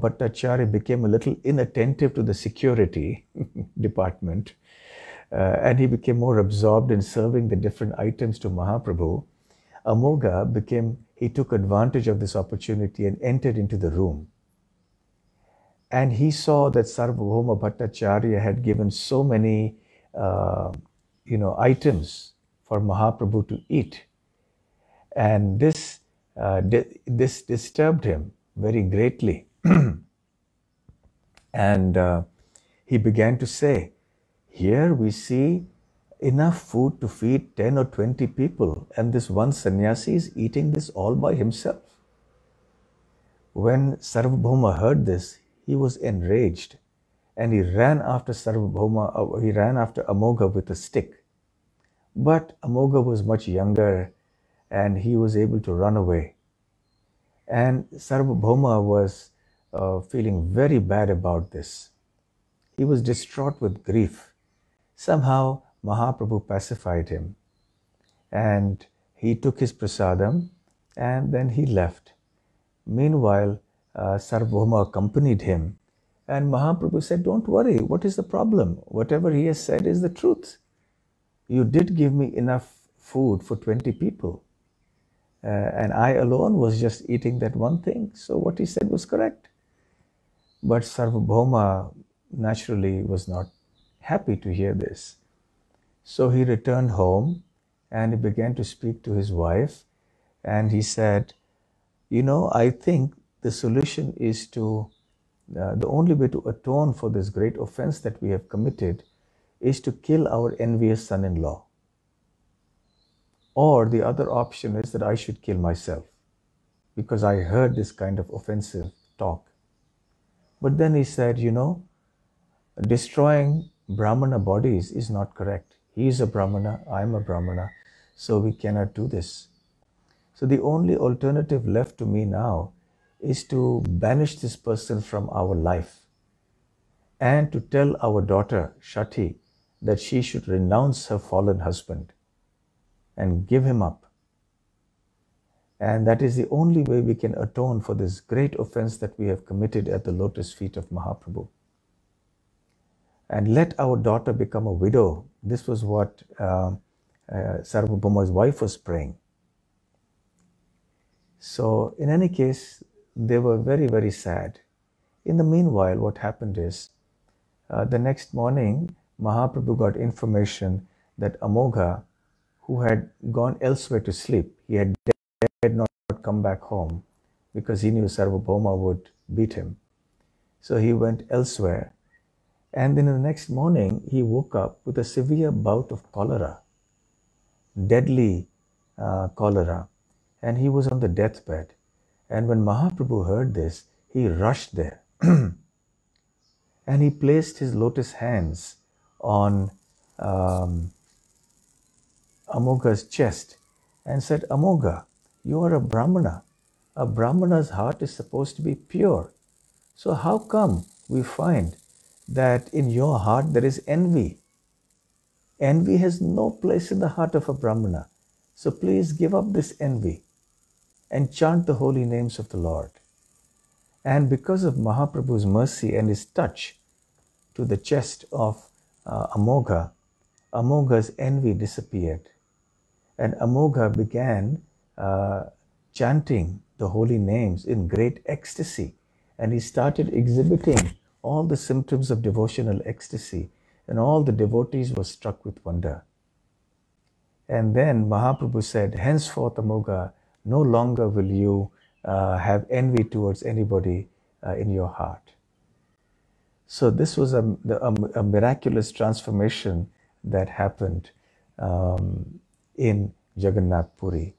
Bhattacharya became a little inattentive to the security department, and he became more absorbed in serving the different items to Mahaprabhu, Amogha he took advantage of this opportunity and entered into the room. And he saw that Sarvabhauma Bhattacharya had given so many items for Mahaprabhu to eat. And this disturbed him very greatly. And he began to say, here we see enough food to feed 10 or 20 people, and this one sannyasi is eating this all by himself. When Sarvabhauma heard this, he was enraged, and he ran after Amogha with a stick. But Amogha was much younger, and he was able to run away. And Sarvabhauma was feeling very bad about this. He was distraught with grief. Somehow, Mahaprabhu pacified him, and he took his prasadam, and then he left. Meanwhile, Sarvabhauma accompanied him, and Mahaprabhu said, don't worry, what is the problem? Whatever he has said is the truth. You did give me enough food for 20 people, and I alone was just eating that one thing, so what he said was correct. But Sarvabhauma naturally was not happy to hear this. So he returned home and he began to speak to his wife, and he said, I think the solution is the only way to atone for this great offense that we have committed is to kill our envious son-in-law. Or the other option is that I should kill myself, because I heard this kind of offensive talk. But then he said, destroying Brahmana bodies is not correct. He is a Brahmana, I am a Brahmana, so we cannot do this. So the only alternative left to me now is to banish this person from our life and to tell our daughter, Shati, that she should renounce her fallen husband and give him up. And that is the only way we can atone for this great offense that we have committed at the lotus feet of Mahaprabhu. And let our daughter become a widow. This was what Sarvabhauma's wife was praying. So in any case, they were very, very sad. In the meanwhile, what happened is, the next morning, Mahaprabhu got information that Amogha, who had gone elsewhere to sleep, he had not come back home because he knew Sarvabhauma would beat him. So he went elsewhere. And then the next morning, he woke up with a severe bout of cholera, deadly cholera, and he was on the deathbed. And when Mahaprabhu heard this, he rushed there and he placed his lotus hands on Amogha's chest and said, Amogha, you are a Brahmana. A Brahmana's heart is supposed to be pure. So how come we find that in your heart there is envy? Envy has no place in the heart of a Brahmana. So please give up this envy and chant the holy names of the Lord. And because of Mahaprabhu's mercy and his touch to the chest of Amogha, Amogha's envy disappeared. And Amogha began chanting the holy names in great ecstasy. And he started exhibiting all the symptoms of devotional ecstasy. And all the devotees were struck with wonder. And then Mahaprabhu said, henceforth, Amogha, no longer will you have envy towards anybody in your heart. So this was a miraculous transformation that happened in Jagannath Puri.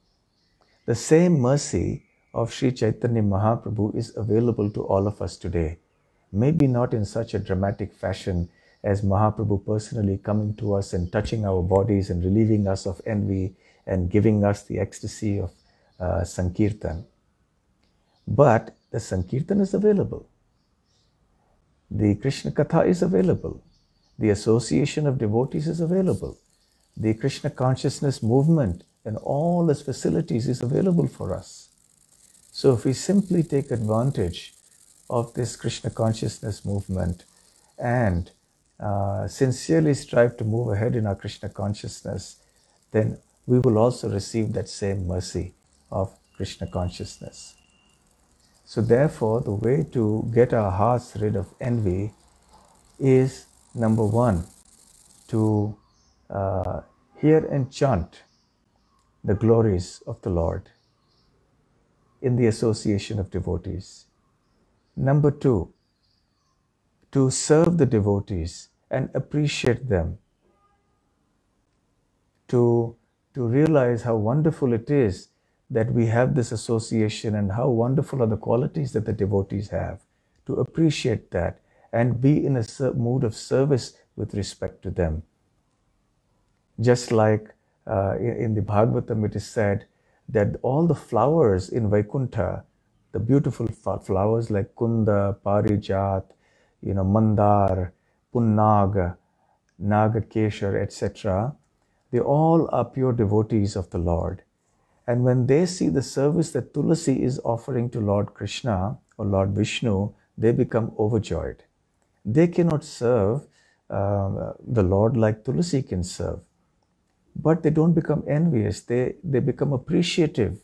The same mercy of Sri Chaitanya Mahaprabhu is available to all of us today. Maybe not in such a dramatic fashion as Mahaprabhu personally coming to us and touching our bodies and relieving us of envy and giving us the ecstasy of Sankirtan. But the Sankirtan is available. The Krishna Katha is available. The association of devotees is available. The Krishna consciousness movement and all its facilities is available for us. So if we simply take advantage of this Krishna consciousness movement and sincerely strive to move ahead in our Krishna consciousness, then we will also receive that same mercy of Krishna consciousness. So therefore, the way to get our hearts rid of envy is, number one, to hear and chant the glories of the Lord in the association of devotees. Number two, to serve the devotees and appreciate them, to realize how wonderful it is that we have this association and how wonderful are the qualities that the devotees have, to appreciate that and be in a mood of service with respect to them. Just like in the Bhagavatam it is said that all the flowers in Vaikuntha, the beautiful flowers like Kunda, Parijat, Mandar, Punnag, Nagakeshar, etc., they all are pure devotees of the Lord. And when they see the service that Tulasi is offering to Lord Krishna or Lord Vishnu, they become overjoyed. They cannot serve the Lord like Tulasi can serve. But they don't become envious. They become appreciative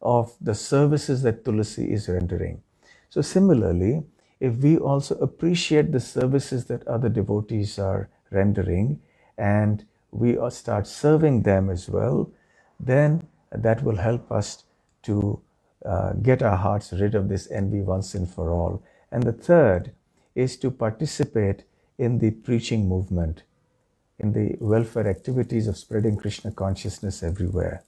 of the services that Tulasi is rendering. So similarly, if we also appreciate the services that other devotees are rendering and we start serving them as well, then that will help us to get our hearts rid of this envy once and for all. And the third is to participate in the preaching movement, in the welfare activities of spreading Krishna consciousness everywhere.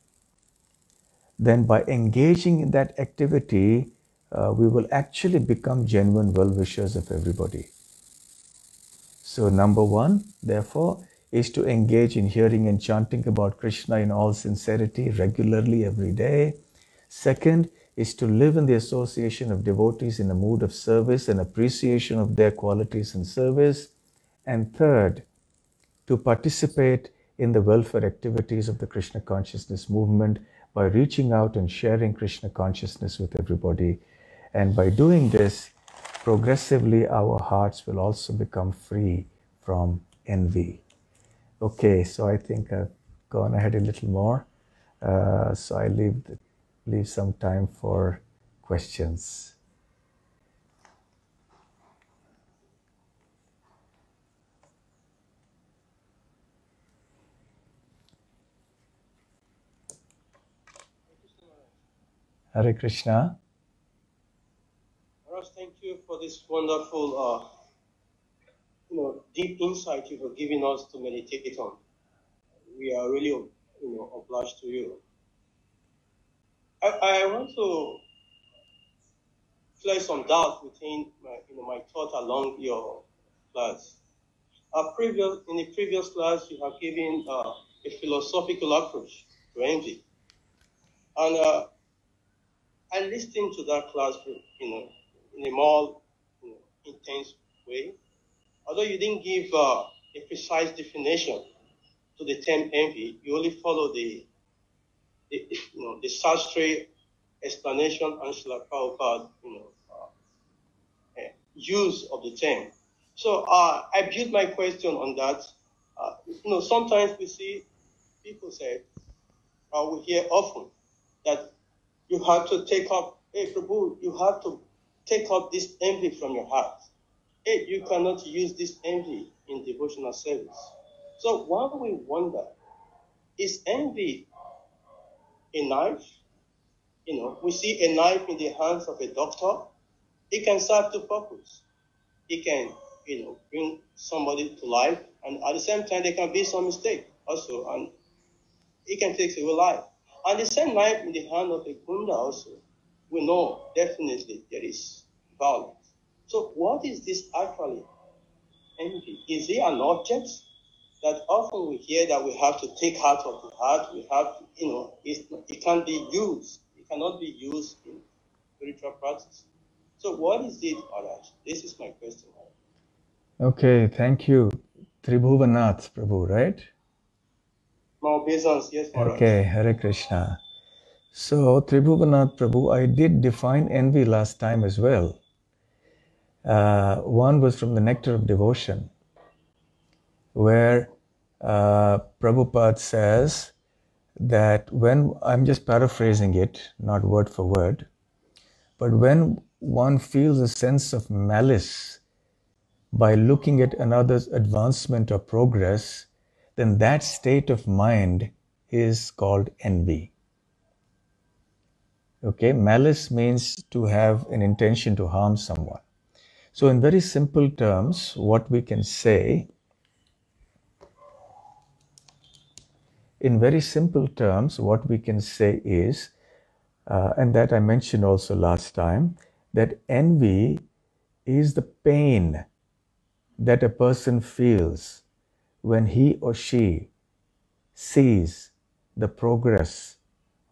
Then by engaging in that activity, we will actually become genuine well-wishers of everybody. So number one, therefore, is to engage in hearing and chanting about Krishna in all sincerity, regularly, every day. Second is to live in the association of devotees in a mood of service and appreciation of their qualities and service. And third, to participate in the welfare activities of the Krishna consciousness movement by reaching out and sharing Krishna consciousness with everybody. And by doing this, progressively our hearts will also become free from envy. Okay, so I think I've gone ahead a little more. So I leave some time for questions. Hare Krishna. Maharaj, thank you for this wonderful, deep insight you have given us to meditate on. We are really, obliged to you. I want to clear some doubt within my thought along your class. In the previous class, you have given a philosophical approach to envy. And I listened to that class, in a more intense way. Although you didn't give a precise definition to the term envy, you only follow the Shastri explanation and Srila Prabhupada, use of the term. So I built my question on that. Sometimes we see people say, we hear often that you have to take up, hey Prabhu, you have to take up this envy from your heart. Hey, you cannot use this envy in devotional service. So one we wonder, is envy a knife? We see a knife in the hands of a doctor. It can serve two purposes. It can, bring somebody to life, and at the same time, there can be some mistake also, and it can take away life. And the same knife in the hand of a gunda also, we know definitely there is violence. So what is this actually? Envy? Is it an object that often we hear that we have to take out of the heart? We have to, it can be used. It cannot be used in spiritual practice. So what is it, Maharaj? This is my question. Okay, thank you. Tribhuvanath Prabhu, right? My obeisance, yes, Maharaj. Okay, Hare Krishna. So, Tribhuvanath Prabhu, I did define envy last time as well. One was from the Nectar of Devotion, where Prabhupada says that when, I'm just paraphrasing it, not word for word, but when one feels a sense of malice by looking at another's advancement or progress, then that state of mind is called envy. Okay, malice means to have an intention to harm someone. So in very simple terms, what we can say, is, and that I mentioned also last time, that envy is the pain that a person feels when he or she sees the progress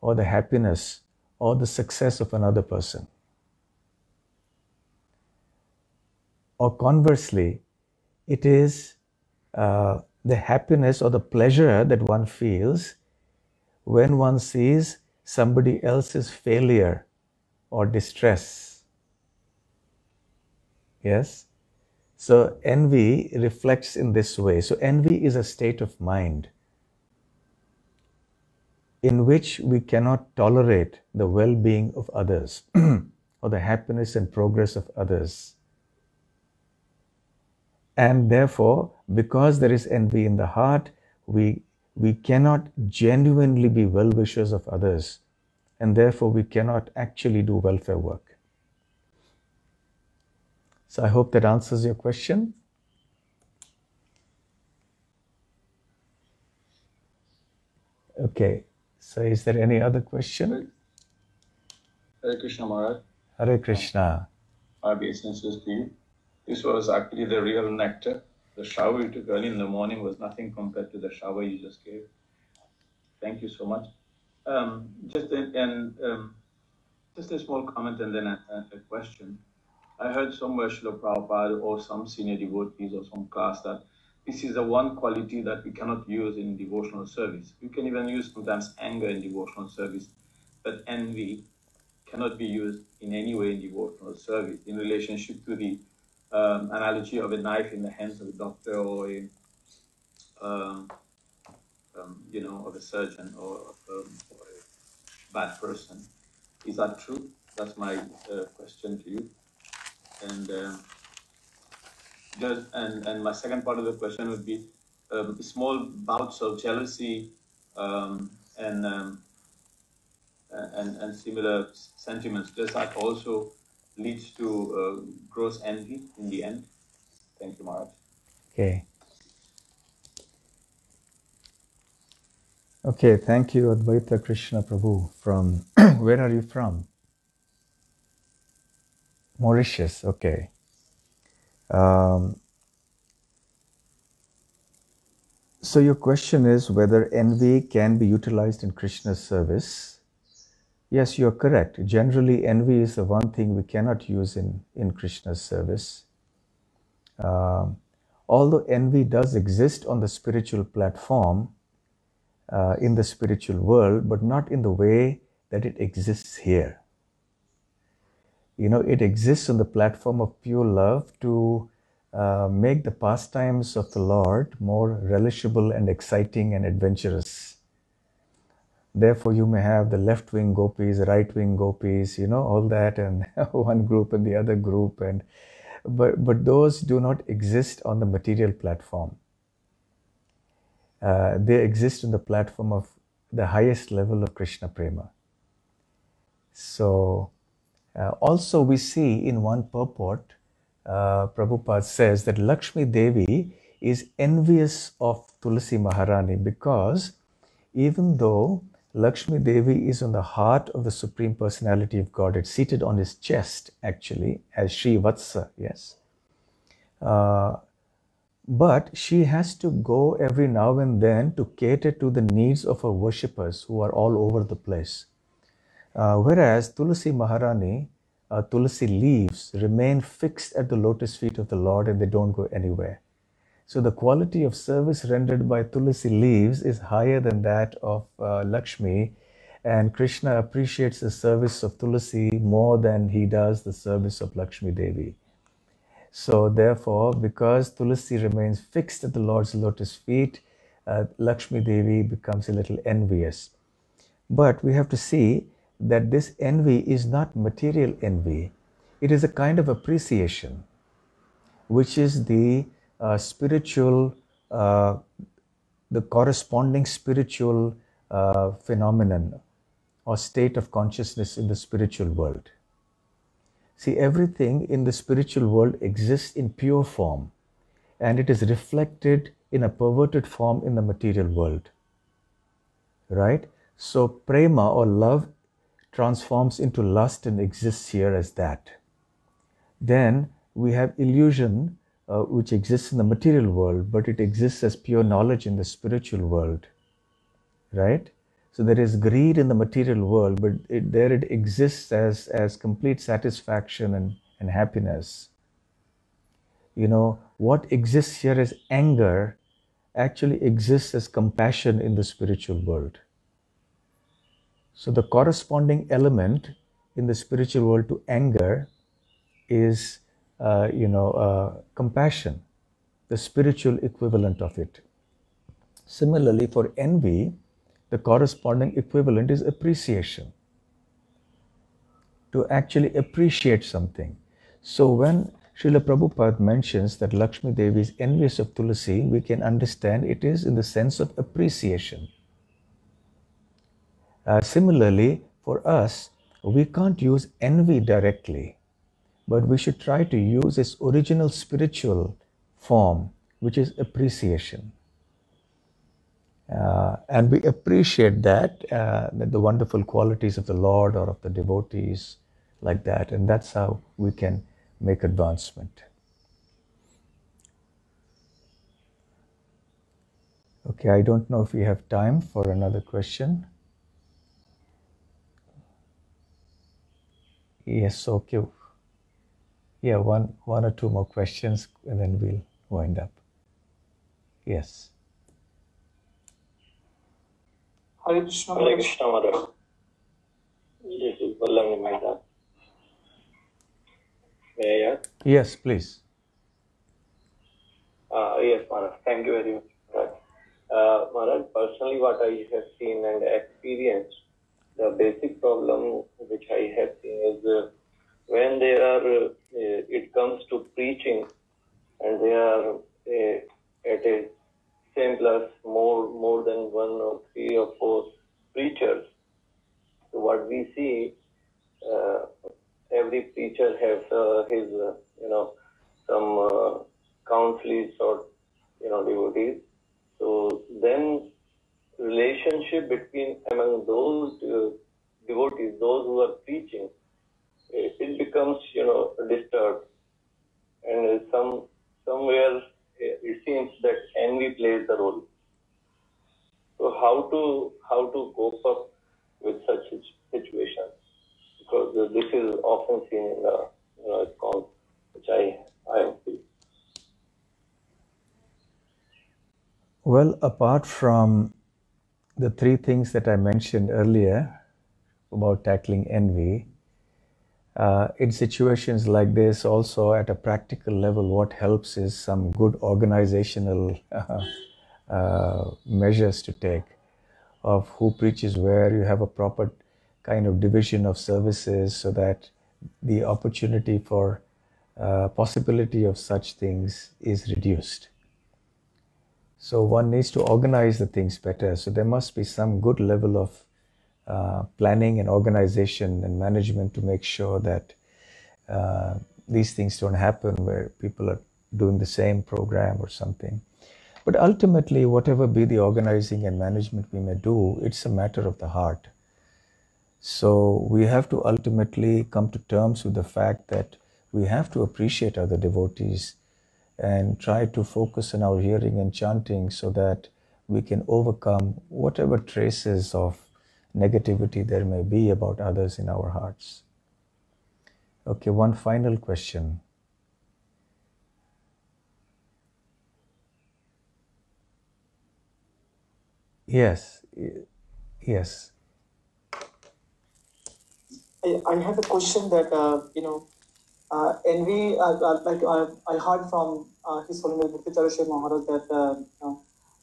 or the happiness or the success of another person. Or conversely, it is the happiness or the pleasure that one feels when one sees somebody else's failure or distress. Yes? So envy reflects in this way. So envy is a state of mind in which we cannot tolerate the well-being of others or the happiness and progress of others. And therefore, because there is envy in the heart, we cannot genuinely be well-wishers of others, and therefore we cannot actually do welfare work. So I hope that answers your question. Okay, so is there any other question? Hare Krishna Maharaj. Hare Krishna. My obeisances to you. This was actually the real nectar. The shower you took early in the morning was nothing compared to the shower you just gave. Thank you so much. Just a small comment and then a question. I heard somewhere Srila Prabhupada or some senior devotees or some class that this is the one quality that we cannot use in devotional service. You can even use sometimes anger in devotional service, but envy cannot be used in any way in devotional service in relationship to the analogy of a knife in the hands of a doctor or of a surgeon or a bad person. Is that true? That's my question to you. And my second part of the question would be small bouts of jealousy and similar sentiments. Does that also lead to gross envy in the end? Thank you, Maharaj. Okay, thank you, Advaita Krishna Prabhu. From where are you from? Mauritius, okay. Um, so your question is whether envy can be utilized in Krishna's service. Yes, you're correct. Generally, envy is the one thing we cannot use in Krishna's service. Although envy does exist on the spiritual platform, in the spiritual world, but not in the way that it exists here. You know, it exists on the platform of pure love to make the pastimes of the Lord more relishable and exciting and adventurous. Therefore, you may have the left-wing gopis, right-wing gopis, you know, all that, and one group and the other group, but those do not exist on the material platform. They exist on the platform of the highest level of Krishna Prema. So, also we see in one purport, Prabhupada says that Lakshmi Devi is envious of Tulasi Maharani because even though Lakshmi Devi is on the heart of the Supreme Personality of Godhead, seated on his chest actually as Sri Vatsa, yes. But she has to go every now and then to cater to the needs of her worshippers who are all over the place. Whereas Tulasi Maharani, Tulasi leaves remain fixed at the lotus feet of the Lord and they don't go anywhere. So the quality of service rendered by Tulasi leaves is higher than that of Lakshmi, and Krishna appreciates the service of Tulasi more than he does the service of Lakshmi Devi. So therefore, because Tulasi remains fixed at the Lord's lotus feet, Lakshmi Devi becomes a little envious. But we have to see that this envy is not material envy. It is a kind of appreciation, which is the spiritual, the corresponding spiritual phenomenon or state of consciousness in the spiritual world. See, everything in the spiritual world exists in pure form, and it is reflected in a perverted form in the material world. Right? So prema or love transforms into lust and exists here as that. Then we have illusion, which exists in the material world, but it exists as pure knowledge in the spiritual world. Right? So there is greed in the material world, but there it exists as complete satisfaction and happiness. You know, what exists here as anger actually exists as compassion in the spiritual world. So the corresponding element in the spiritual world to anger is, compassion, the spiritual equivalent of it. Similarly, for envy, the corresponding equivalent is appreciation. To actually appreciate something. So when Srila Prabhupada mentions that Lakshmi Devi is envious of Tulasi, we can understand it is in the sense of appreciation. Similarly, for us, we can't use envy directly, but we should try to use its original spiritual form, which is appreciation. And we appreciate that the wonderful qualities of the Lord or of the devotees like that. And that's how we can make advancement. Okay, I don't know if we have time for another question. Yes, okay. Yeah, one or two more questions and then we'll wind up. Yes. Hare Krishna. Hare Krishna, Mother. This is Ballam Mehta. May I ask? Yes, please. Yes, Maharaj. Thank you very much. Maharaj, personally what I have seen and experienced, the basic problem which I have seen is when there are, it comes to preaching and they are at a same class more than one or three or four preachers. So what we see, every preacher has his, some counselees or, devotees. So then relationship among those devotees, those who are preaching, it becomes becomes, disturbed, and somewhere it seems that envy plays the role. So how to cope up with such situations? Because this is often seen in the accounts which I have seen. Well, apart from the three things that I mentioned earlier about tackling envy, in situations like this, also at a practical level, what helps is some good organizational measures to take of who preaches where. You have a proper kind of division of services so that the opportunity for possibility of such things is reduced. So one needs to organize the things better. So there must be some good level of planning and organization and management to make sure that these things don't happen where people are doing the same program or something. But ultimately, whatever be the organizing and management we may do, it's a matter of the heart. So we have to ultimately come to terms with the fact that we have to appreciate other devotees and try to focus on our hearing and chanting so that we can overcome whatever traces of negativity there may be about others in our hearts. Okay, one final question. Yes. I have a question that, envy, I heard from His Holiness Bhakti Rasamrita Maharaj that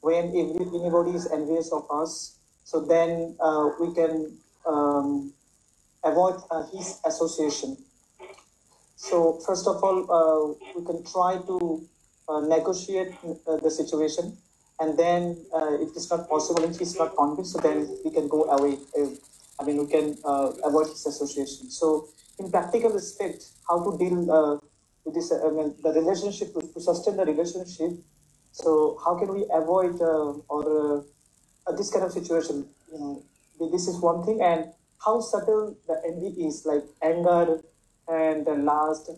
when anybody is envious of us, so then we can avoid his association. So first of all, we can try to negotiate the situation, and then if it's not possible, if he's not convinced, so then we can go away. We can avoid his association. So in practical respect, how to deal with this, the relationship, to sustain the relationship. So how can we avoid this kind of situation? This is one thing, and how subtle the envy is, like anger and lust.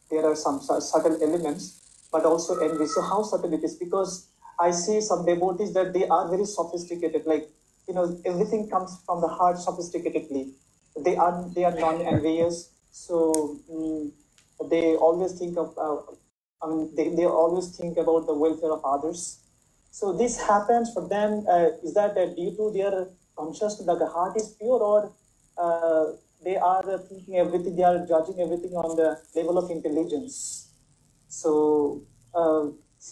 There are some subtle elements, but also envy. So how subtle it is, because I see some devotees that they are very sophisticated, like, everything comes from the heart sophisticatedly. They are non-envious, so they always think of, they always think about the welfare of others. So this happens for them. Is that due to their consciousness that the heart is pure, or they are thinking everything, they are judging everything on the level of intelligence? So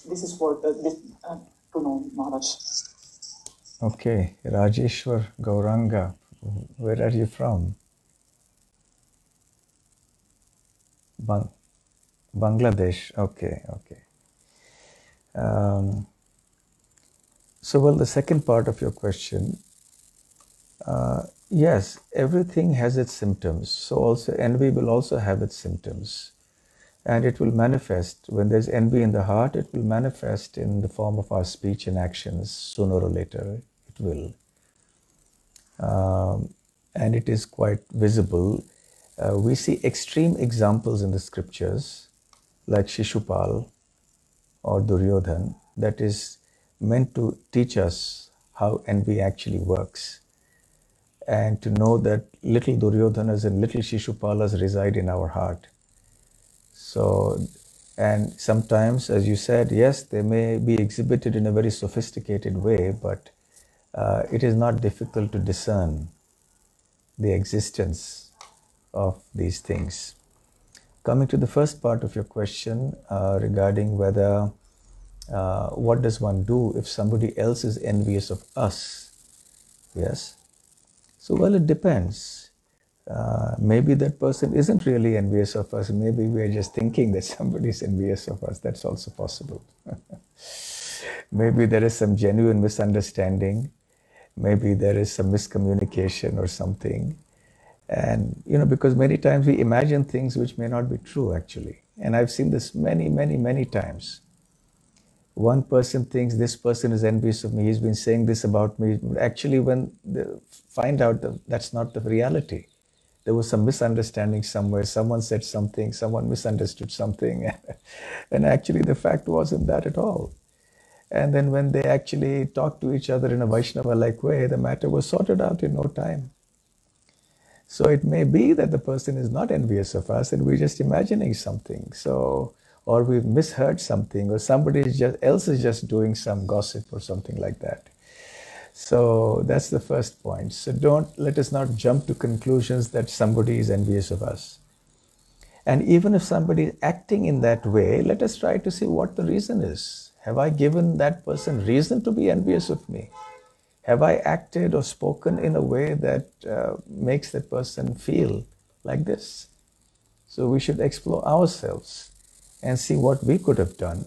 this is what to know, Maharaj. Okay, Rajeshwar Gauranga, where are you from? Bangladesh. Okay. So, well, the second part of your question, yes, everything has its symptoms. So also envy will also have its symptoms. And it will manifest, when there's envy in the heart, it will manifest in the form of our speech and actions. Sooner or later, it will. And it is quite visible. We see extreme examples in the scriptures, like Shishupal or Duryodhan, that is meant to teach us how envy actually works, and to know that little Duryodhanas and little Shishupalas reside in our heart. So, and sometimes, as you said, yes, they may be exhibited in a very sophisticated way, but it is not difficult to discern the existence of these things. Coming to the first part of your question regarding whether what does one do if somebody else is envious of us? Yes. So, well, it depends. Maybe that person isn't really envious of us. Maybe we are just thinking that somebody is envious of us. That's also possible. Maybe there is some genuine misunderstanding. Maybe there is some miscommunication or something. And, because many times we imagine things which may not be true actually. And I've seen this many times. One person thinks this person is envious of me. He's been saying this about me. Actually, when they find out that that's not the reality. there was some misunderstanding somewhere. Someone said something, someone misunderstood something. And actually the fact wasn't that at all. And then when they actually talked to each other in a Vaishnava-like way, the matter was sorted out in no time. So it may be that the person is not envious of us and we're just imagining something. So, or we've misheard something, or somebody else is just doing some gossip or something like that. So that's the first point. So let us not jump to conclusions that somebody is envious of us. And even if somebody is acting in that way, let us try to see what the reason is. Have I given that person reason to be envious of me? Have I acted or spoken in a way that makes that person feel like this? So we should explore ourselves and see what we could have done.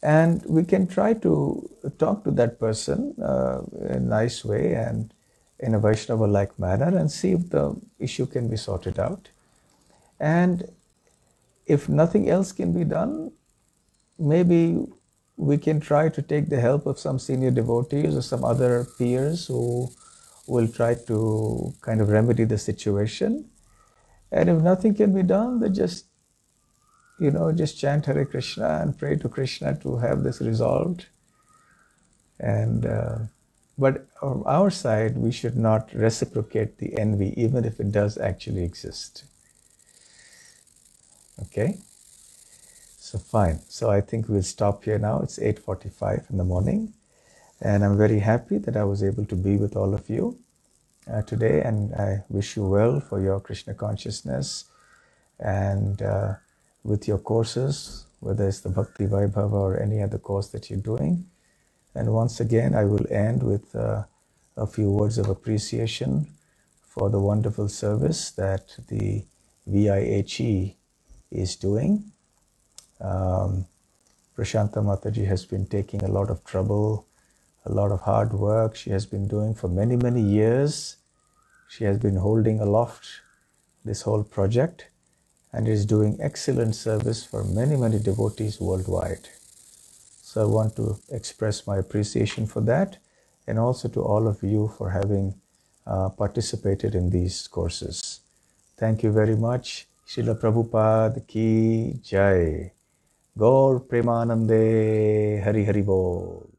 And we can try to talk to that person in a nice way and in a Vaishnava-like manner and see if the issue can be sorted out. And if nothing else can be done, maybe we can try to take the help of some senior devotees or some other peers who will try to kind of remedy the situation. And if nothing can be done, then just chant Hare Krishna and pray to Krishna to have this resolved. And but on our side, we should not reciprocate the envy, even if it does actually exist. Okay? So fine. So I think we'll stop here now. It's 8:45 in the morning. And I'm very happy that I was able to be with all of you today. And I wish you well for your Krishna consciousness and with your courses, whether it's the Bhakti Vaibhava or any other course that you're doing. And once again, I will end with a few words of appreciation for the wonderful service that the VIHE is doing. Prashanta Mataji has been taking a lot of trouble, a lot of hard work. She has been doing for many, many years. She has been holding aloft this whole project and is doing excellent service for many, many devotees worldwide. So I want to express my appreciation for that, and also to all of you for having participated in these courses. Thank you very much. Srila Prabhupada ki jai. Gaur Premanande Hari Hari Bol.